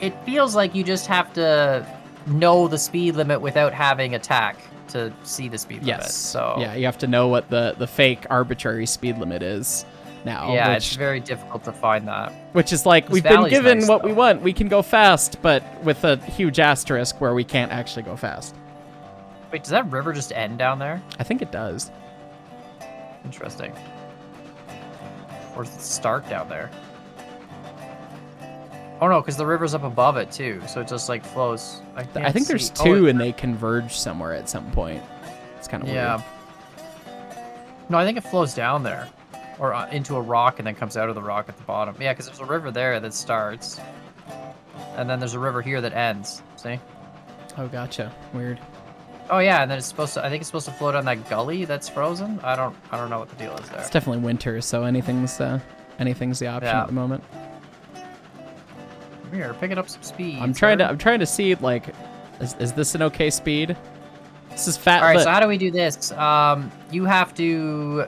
it feels like you just have to know the speed limit without having a tack to see the speed limit. Yes. So yeah, you have to know what the fake arbitrary speed limit is now. yeah, which, it's very difficult to find that. which is like, This we've been valley's given nice, what we though. want. We can go fast, but with a huge asterisk where we can't actually go fast. Wait, does that river just end down there? I think it does. Interesting. Or does it start down there? Oh no, because the river's up above it too, so it just like flows. I think there's Oh, two, and they converge somewhere at some point. It's kind of yeah. weird. No, I think it flows down there, or into a rock and then comes out of the rock at the bottom. Yeah, because there's a river there that starts, and then there's a river here that ends. See? Oh, gotcha. Weird. Oh yeah, and then it's supposed to. I think it's supposed to flow down that gully that's frozen. I don't know what the deal is there. It's definitely winter, so anything's the option Yeah. at the moment. Come here, picking up some speed. I'm trying to see, like, is this an okay speed? This is fat. All right, but so how do we do this? You have to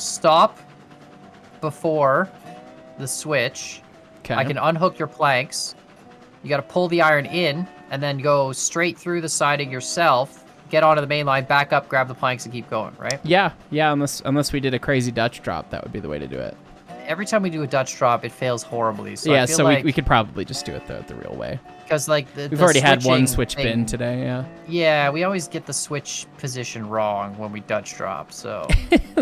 stop before the switch. Okay. I can unhook your planks. You got to pull the iron in and then go straight through the siding yourself. Get onto the main line, back up, grab the planks, and keep going, right? Yeah, unless we did a crazy Dutch drop, that would be the way to do it. Every time we do a Dutch drop, it fails horribly. So Yeah, I feel so like, we could probably just do it the real way. because like We've already had one switch bin today, yeah. Yeah, we always get the switch position wrong when we Dutch drop, so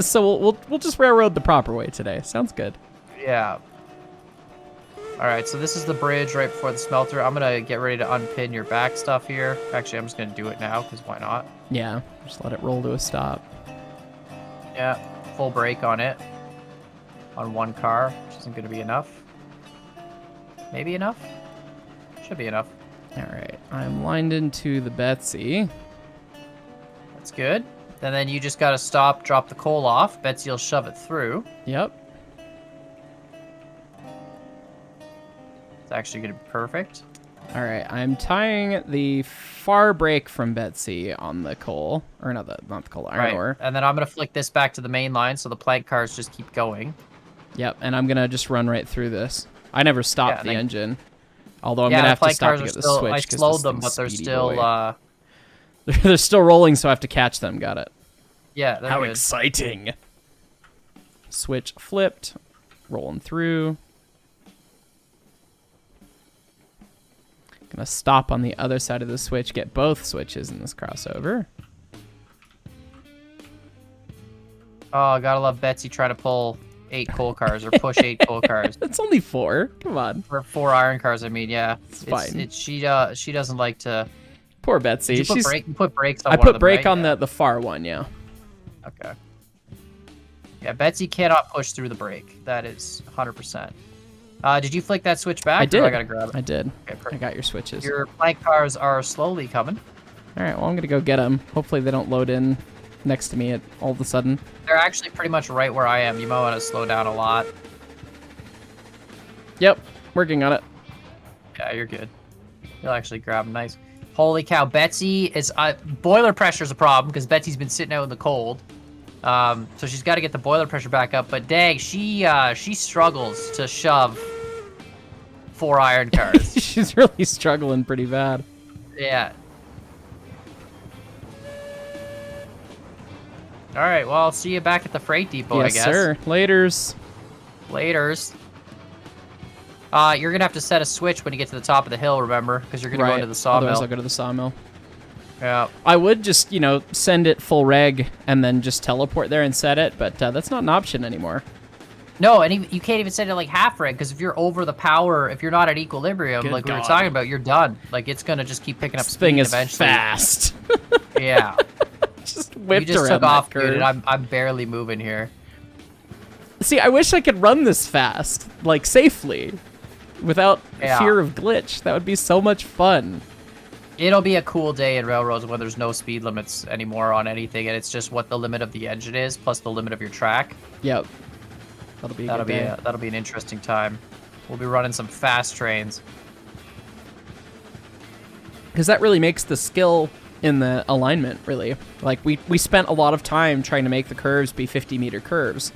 So we'll just railroad the proper way today. Sounds good. yeah. All right, so this is the bridge right before the smelter. I'm gonna get ready to unpin your back stuff here. Actually, I'm just gonna do it now, because why not? Yeah, just let it roll to a stop. Yeah, full brake on it. On one car, which isn't gonna be enough. Maybe enough? Should be enough. All right, I'm lined into the Betsy. That's good. And then you just gotta stop, drop the coal off. Betsy will shove it through. Yep. It's actually gonna be perfect. All right, I'm tying the far brake from Betsy on the coal, or not the coal, iron ore. And then I'm gonna flick this back to the main line so the plank cars just keep going. Yep, and I'm gonna just run right through this. I never stopped the engine, although I'm gonna have to plank stop cars to are get the still, switch. I 'Cause slowed this them, thing's but they're speedy still boy. They're still rolling, so I have to catch them. Got it. yeah, they're How good. exciting! Switch flipped, rolling through. Gonna stop on the other side of the switch, get both switches in this crossover. Oh, gotta love Betsy trying to pull 8 coal cars or push 8 coal cars. It's only 4. Come on. Or 4 iron cars, I mean, yeah. It's fine. She doesn't like to... Poor Betsy. Did you put brakes on I one of put them, brake right? on Yeah. the far one, yeah. Okay. Yeah, Betsy cannot push through the brake. That is 100%. Did you flick that switch back? I did. Or I gotta grab it. I did. Okay, I perfect. got your switches. Your plank cars are slowly coming. All right, well, I'm going to go get them. Hopefully they don't load in next to me all of a sudden. They're actually pretty much right where I am. You might want to slow down a lot. Yep, working on it. Yeah, you're good. You'll actually grab them nice. Holy cow, Betsy is... boiler pressure's a problem because Betsy's been sitting out in the cold. So she's got to get the boiler pressure back up. But dang, she struggles to shove 4 iron cars. She's really struggling pretty bad. Yeah. All right, well, I'll see you back at the freight depot, Yes, I guess. sir. Laters. Laters. You're gonna have to set a switch when you get to the top of the hill, remember? Because you're gonna go into the sawmill. Otherwise I'll go to the sawmill. Yeah. I would just, send it full reg and then just teleport there and set it, but that's not an option anymore. No, and you can't even set it like half reg, because if you're over the power, if you're not at equilibrium, Good like we were God. talking about, you're done. Like, it's gonna just keep picking up This speed thing is eventually. fast. Yeah. Just You whipped just around took that off, curve. dude, and I'm barely moving here. See, I wish I could run this fast, like safely, without fear of glitch. That would be so much fun. It'll be a cool day in railroads when there's no speed limits anymore on anything, and it's just what the limit of the engine is plus the limit of your track. Yep. That'll be a good day. That'll be an interesting time. We'll be running some fast trains. Because that really makes the skill in the alignment, really. Like, we spent a lot of time trying to make the curves be 50-meter curves.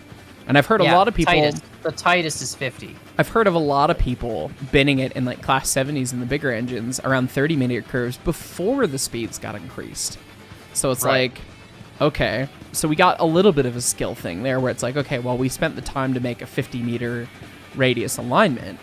And I've heard a lot of people... The tightest is 50. I've heard of a lot of people binning it in, like, Class 70s and the bigger engines around 30-meter curves before the speeds got increased. So it's like, okay, so we got a little bit of a skill thing there where it's like, okay, well, we spent the time to make a 50-meter radius alignment.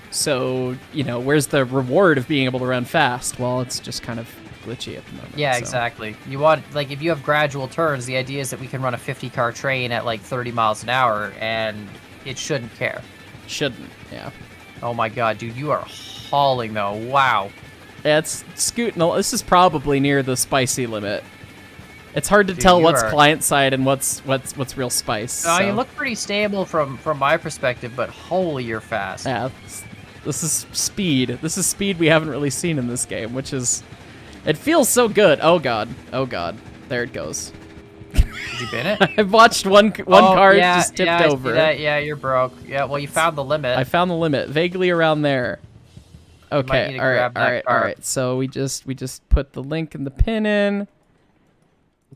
So, where's the reward of being able to run fast? Well, it's just kind of glitchy at the moment. Yeah, so. exactly. You want, like, if you have gradual turns, the idea is that we can run a 50-car train at, like, 30 miles an hour, and it shouldn't care. Shouldn't, yeah. Oh my god, dude, you are hauling, though. Wow. Yeah, it's scooting. This is probably near the spicy limit. It's hard to Dude, tell you what's are- client side and what's real spice. You so. look pretty stable from my perspective, but holy, you're fast. Yeah, this is speed. This is speed we haven't really seen in this game, which is... It feels so good. Oh god. Oh god. There it goes. Did you bin it? I've watched one car just tipped I see over. that. Yeah, you're broke. Yeah, well, you found the limit. I found the limit, vaguely around there. Okay, need to all right, grab that all right, car. all right. So we just put the link and the pin in,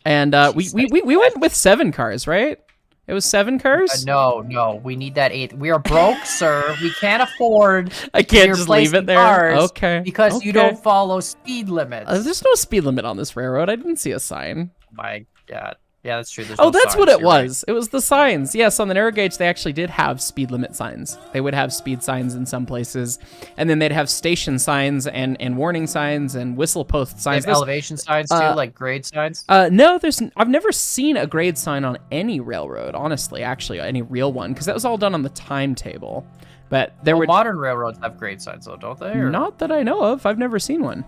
and we went with 7 cars, right? It was 7 cars? No, we need that 8th. We are broke, sir. We can't afford. I can't to just leave it there. cars Okay. Because you don't follow speed limits. There's no speed limit on this railroad. I didn't see a sign. My God. Yeah, that's true. There's Oh, no that's signs. what it You're right. was. It was the signs. Yes, on the narrow gauge, they actually did have speed limit signs. They would have speed signs in some places, and then they'd have station signs and warning signs and whistle post They signs. have elevation signs too, like grade signs. No, I've never seen a grade sign on any railroad, honestly, actually, any real one, because that was all done on the timetable. But there were modern railroads have grade signs though, don't they? Or? not that I know of. I've never seen one.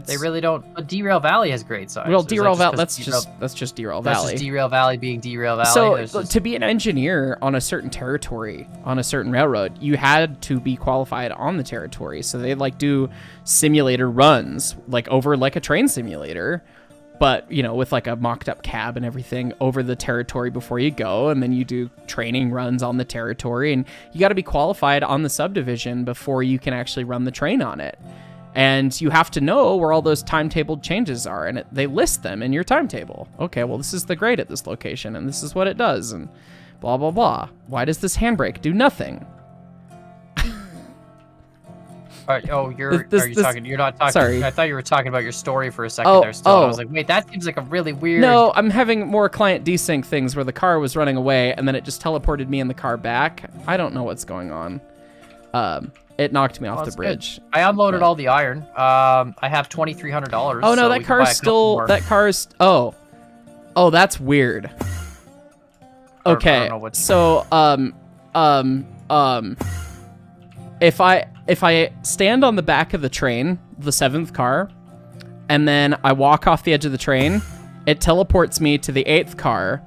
They really don't. But Derail Valley has grade signs. Well, Is that Derail Valley. just 'cause That's just Derail That's Valley. just Derail Valley being Derail Valley. So There's just- to be an engineer on a certain territory, on a certain railroad, you had to be qualified on the territory. So they like do simulator runs, like over like a train simulator, but you know, with like a mocked up cab and everything over the territory before you go, and then you do training runs on the territory, and you got to be qualified on the subdivision before you can actually run the train on it. And you have to know where all those timetabled changes are, and they list them in your timetable. Okay, well, this is the grade at this location, and this is what it does, and blah, blah, blah. Why does this handbrake do nothing? You're not talking. Sorry. I thought you were talking about your story for a second there still. I was like, wait, that seems like a really weird. No, I'm having more client desync things where the car was running away, and then it just teleported me and the car back. I don't know what's going on. It knocked me off the bridge. Good. I unloaded all the iron. I have $2,300. Oh no, so that car's still. That car's. Oh, that's weird. Okay, so if I stand on the back of the train, the 7th car, and then I walk off the edge of the train, it teleports me to the 8th car,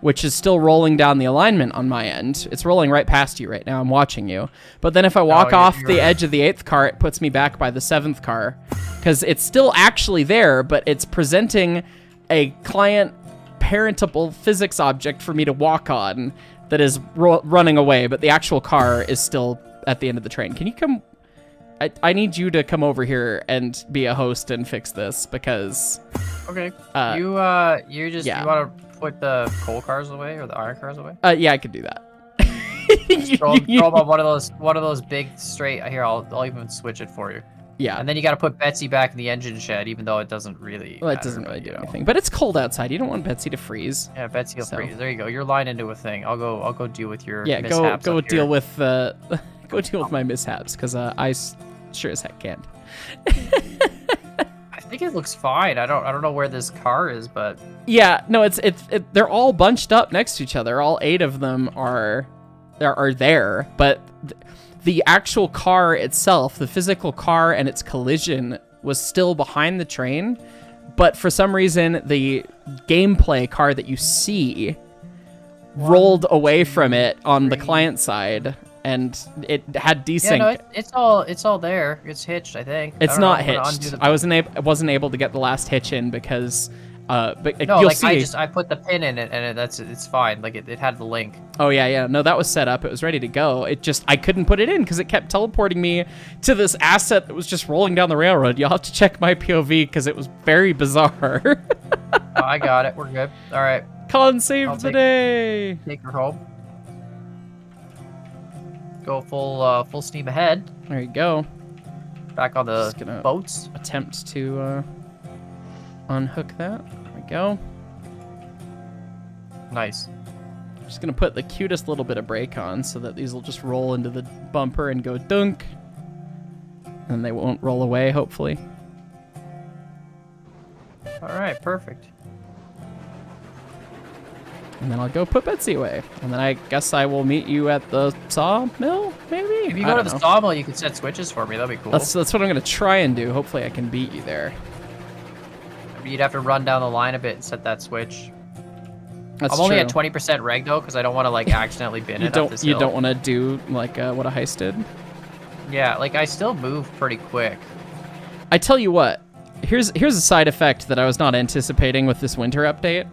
which is still rolling down the alignment on my end. It's rolling right past you right now. I'm watching you. But then if I walk off the edge of the 8th car, it puts me back by the 7th car, because it's still actually there, but it's presenting a client parentable physics object for me to walk on that is running away, but the actual car is still at the end of the train. Can you come? I need you to come over here and be a host and fix this, because... Okay. You want to put the coal cars away or the iron cars away? Yeah, I could do that. throw them on one of those big straight. Here, I'll even switch it for you. Yeah. And then you got to put Betsy back in the engine shed, even though it doesn't really. Well, it doesn't really do anything. But it's cold outside. You don't want Betsy to freeze. Yeah, Betsy will freeze. There you go. You're lined into a thing. I'll go deal with your mishaps. mishaps. Go deal with go deal with my mishaps, because I sure as heck can't. I think it looks fine. I don't know where this car is, but yeah, no, they're all bunched up next to each other. All 8 of them are there, but the actual car itself, the physical car and its collision, was still behind the train, but for some reason the gameplay car that you see rolled away from it on the client side, and it had desync. Yeah, no, it's all there. It's hitched, I think. It's not hitched. I wasn't able to get the last hitch in because but no, you'll like see. I put the pin in it, and it's fine. Like it had the link. Oh yeah. No, that was set up. It was ready to go. I couldn't put it in because it kept teleporting me to this asset that was just rolling down the railroad. You'll have to check my POV because it was very bizarre. Oh, I got it. We're good. All right. Con save the day. Take her home. Go full steam ahead. There you go. Back on the boats. Attempt to unhook that. There we go. Nice. Just gonna put the cutest little bit of brake on so that these will just roll into the bumper and go dunk. And they won't roll away, hopefully. All right, perfect. And then I'll go put Betsy away. And then I guess I will meet you at the sawmill, maybe? If you go to the sawmill, you can set switches for me. That'd be cool. That's what I'm going to try and do. Hopefully I can beat you there. You'd have to run down the line a bit and set that switch. That's I'm only true. at 20% reg, though, because I don't want to, like, accidentally bin it up this hill. You don't want to do, like, what a heist did? Yeah, like, I still move pretty quick. I tell you what. Here's a side effect that I was not anticipating with this winter update.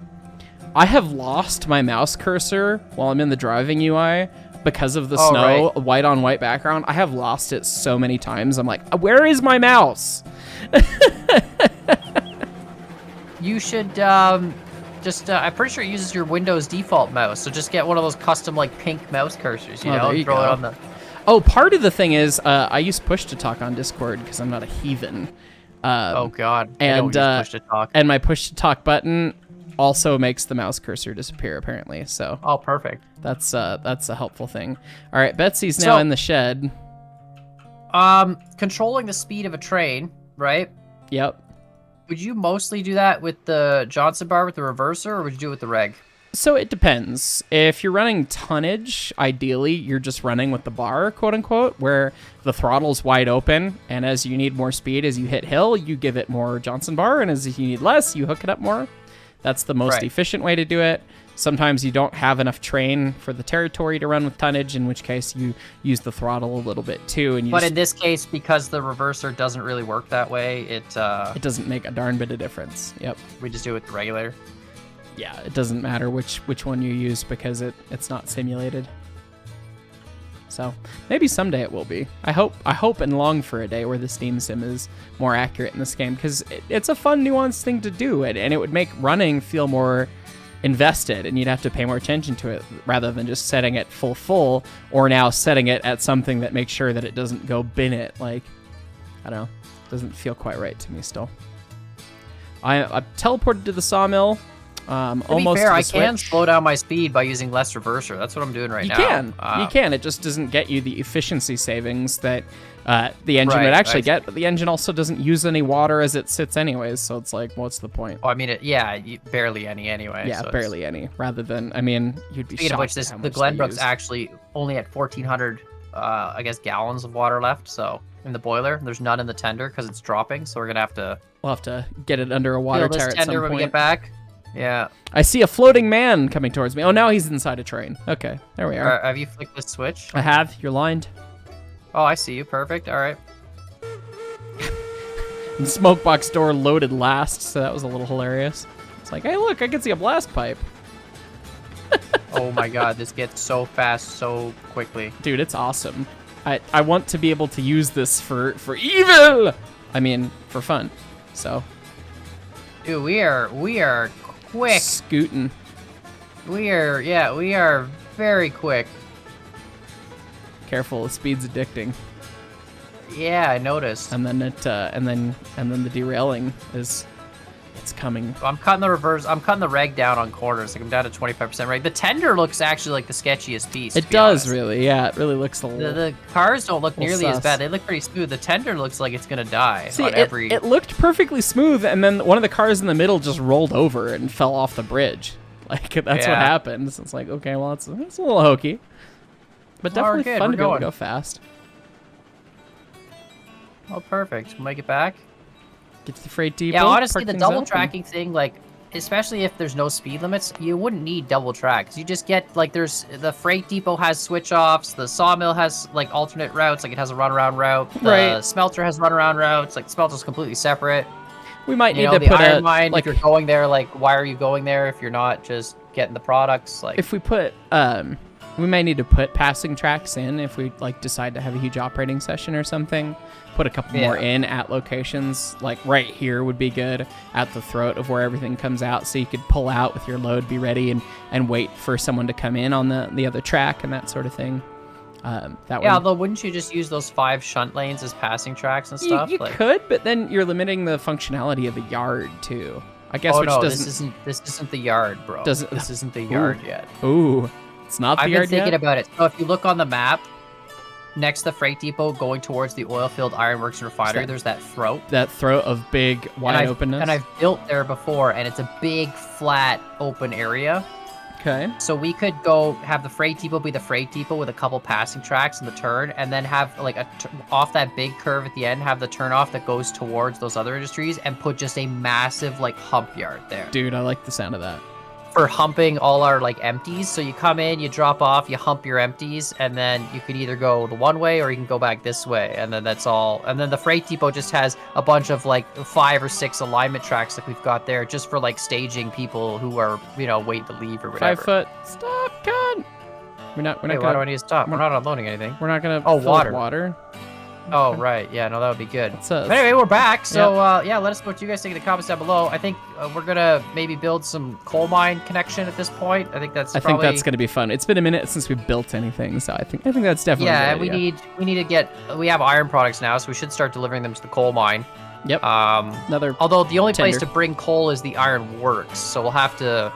I have lost my mouse cursor while I'm in the driving UI because of the snow, right. White on white background. I have lost it so many times. I'm like, where is my mouse? You should just I'm pretty sure it uses your Windows default mouse. So just get one of those custom like pink mouse cursors, you know, there you throw go. it on the. Oh, part of the thing is I use push to talk on Discord because I'm not a heathen. Oh God. I And don't use push to talk. and my push to talk button also makes the mouse cursor disappear apparently. So Oh, perfect. that's a helpful thing. All right, Betsy's now So- in the shed. Controlling the speed of a train, right? Yep. Would you mostly do that with the Johnson bar with the reverser, or would you do it with the reg? So it depends. If you're running tonnage, ideally you're just running with the bar, quote unquote, where the throttle's wide open, and as you need more speed as you hit hill, you give it more Johnson bar, and as you need less, you hook it up more. That's the most Right. efficient way to do it. Sometimes you don't have enough train for the territory to run with tonnage, in which case you use the throttle a little bit too. And you But just, in this case, because the reverser doesn't really work that way, it doesn't make a darn bit of difference. Yep. we just do it with the regulator. Yeah, it doesn't matter which one you use because it's not simulated. So maybe someday it will be. I hope and long for a day where the Steam Sim is more accurate in this game because it's a fun, nuanced thing to do, and it would make running feel more invested, and you'd have to pay more attention to it rather than just setting it full or now setting it at something that makes sure that it doesn't go bin it. Like, I don't know, doesn't feel quite right to me still. I teleported to the sawmill. To be Almost fair, to the I can switch. slow down my speed by using less reverser. That's what I'm doing right You now. you can. It just doesn't get you the efficiency savings that the engine would Right, actually right. get. But the engine also doesn't use any water as it sits anyways. So it's like, what's the point? Well, I mean, barely any anyway. Yeah, so it's- barely any. Rather than, I mean, you'd be Speaking of shocked which, at how the much they Glenbrook's use. actually only at 1,400, I guess, gallons of water left. So in the boiler, there's none in the tender because it's dropping. So we're gonna have to We'll have to get it under a water fill this tower at tender some when we point. get back. Yeah. I see a floating man coming towards me. Oh, now he's inside a train. Okay, there we are. Have you flicked the switch? I have. You're lined. Oh, I see you. Perfect. All right. And the smoke box door loaded last, so that was a little hilarious. It's like, hey, look, I can see a blast pipe. Oh my God, this gets so fast so quickly. Dude, it's awesome. I want to be able to use this for evil. I mean, for fun. So, Dude, we are quick. scooting. We are very quick. Careful, the speed's addicting. Yeah, I noticed. And then and then the derailing it's coming. I'm cutting the reverse. I'm cutting the reg down on corners. Like I'm down to 25% reg. The tender looks actually like the sketchiest piece. It to be does honest. really. Yeah, it really looks a little. The cars don't look Little nearly as sus. bad. They look pretty smooth. The tender looks like it's gonna die See, on it, every. it looked perfectly smooth, and then one of the cars in the middle just rolled over and fell off the bridge. Like, that's what Yeah. happens. It's like, okay, well, it's a little hokey. But Oh, we're definitely good, fun we're to be able to going. go fast. Oh, perfect. We'll make it back. Get to the freight depot. Yeah, honestly, park the things double up, and- tracking thing, like, especially if there's no speed limits, you wouldn't need double track. 'Cause you just get, like, there's the freight depot has switch offs, the sawmill has, like, alternate routes, like, it has a runaround route, the Right. smelter has runaround routes, like, the smelter's completely separate. We might You need know, to the put iron a mine, like if you're going there, like, why are you going there if you're not just getting the products? Like, if we put we may need to put passing tracks in if we like decide to have a huge operating session or something. Put a couple more Yeah. in at locations, like right here would be good at the throat of where everything comes out, so you could pull out with your load, be ready, and wait for someone to come in on the other track and that sort of thing. That yeah, way, although wouldn't you just use those 5 shunt lanes as passing tracks and you, stuff? you like, could, but then you're limiting the functionality of the yard too. I guess, oh which no, doesn't. this isn't the yard, bro. Doesn't- This isn't the yard yet. Ooh, it's not the I've been yard thinking yet. about it. So if you look on the map, next to the freight depot going towards the oil field ironworks and refinery, that- there's that throat. That throat of big wide openness. And I've built there before, and it's a big, flat, open area. Okay. So we could go have the freight depot be the freight depot with a couple passing tracks in the turn, and then have like off that big curve at the end, have the turn off that goes towards those other industries, and put just a massive like hump yard there Dude, I like the sound of that. for humping all our like empties. So you come in, you drop off, you hump your empties, and then you could either go the one way or you can go back this way, and then that's all. And then the freight depot just has a bunch of like 5 or 6 alignment tracks like we've got there, just for like staging people who are, you know, waiting to leave or whatever. 5 foot. Stop, God. We're not Wait, why do I gonna. need to stop? We're not unloading anything. We're not gonna. Oh, fill with water. Water. Oh, right. Yeah, no, that would be good. That's But anyway, we're back. So, yeah, let us know what you guys think in the comments down below. I think we're going to maybe build some coal mine connection at this point. I think that's I think that's going to be fun. It's been a minute since we built anything, so I think that's definitely Yeah, a and good idea. we need to get, we have iron products now, so we should start delivering them to the coal mine. Yep. Another Although the only place tender. to bring coal is the iron works, so we'll have to...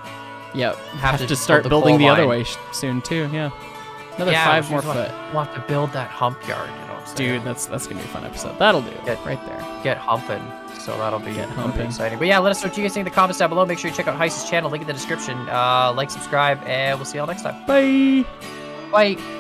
Yep. Have to to start build the building coal the other mine. way soon too. Yeah. Another Yeah, 5 more we'll foot. We'll have to build that hump yard, you know what I'm saying? Dude, that's gonna be a fun episode. That'll do. Get- Right there. Get humping. So that'll be humping. exciting. But yeah, let us know what you guys think in the comments down below. Make sure you check out Heist's channel, link in the description. Like, subscribe, and we'll see y'all next time. Bye. Bye.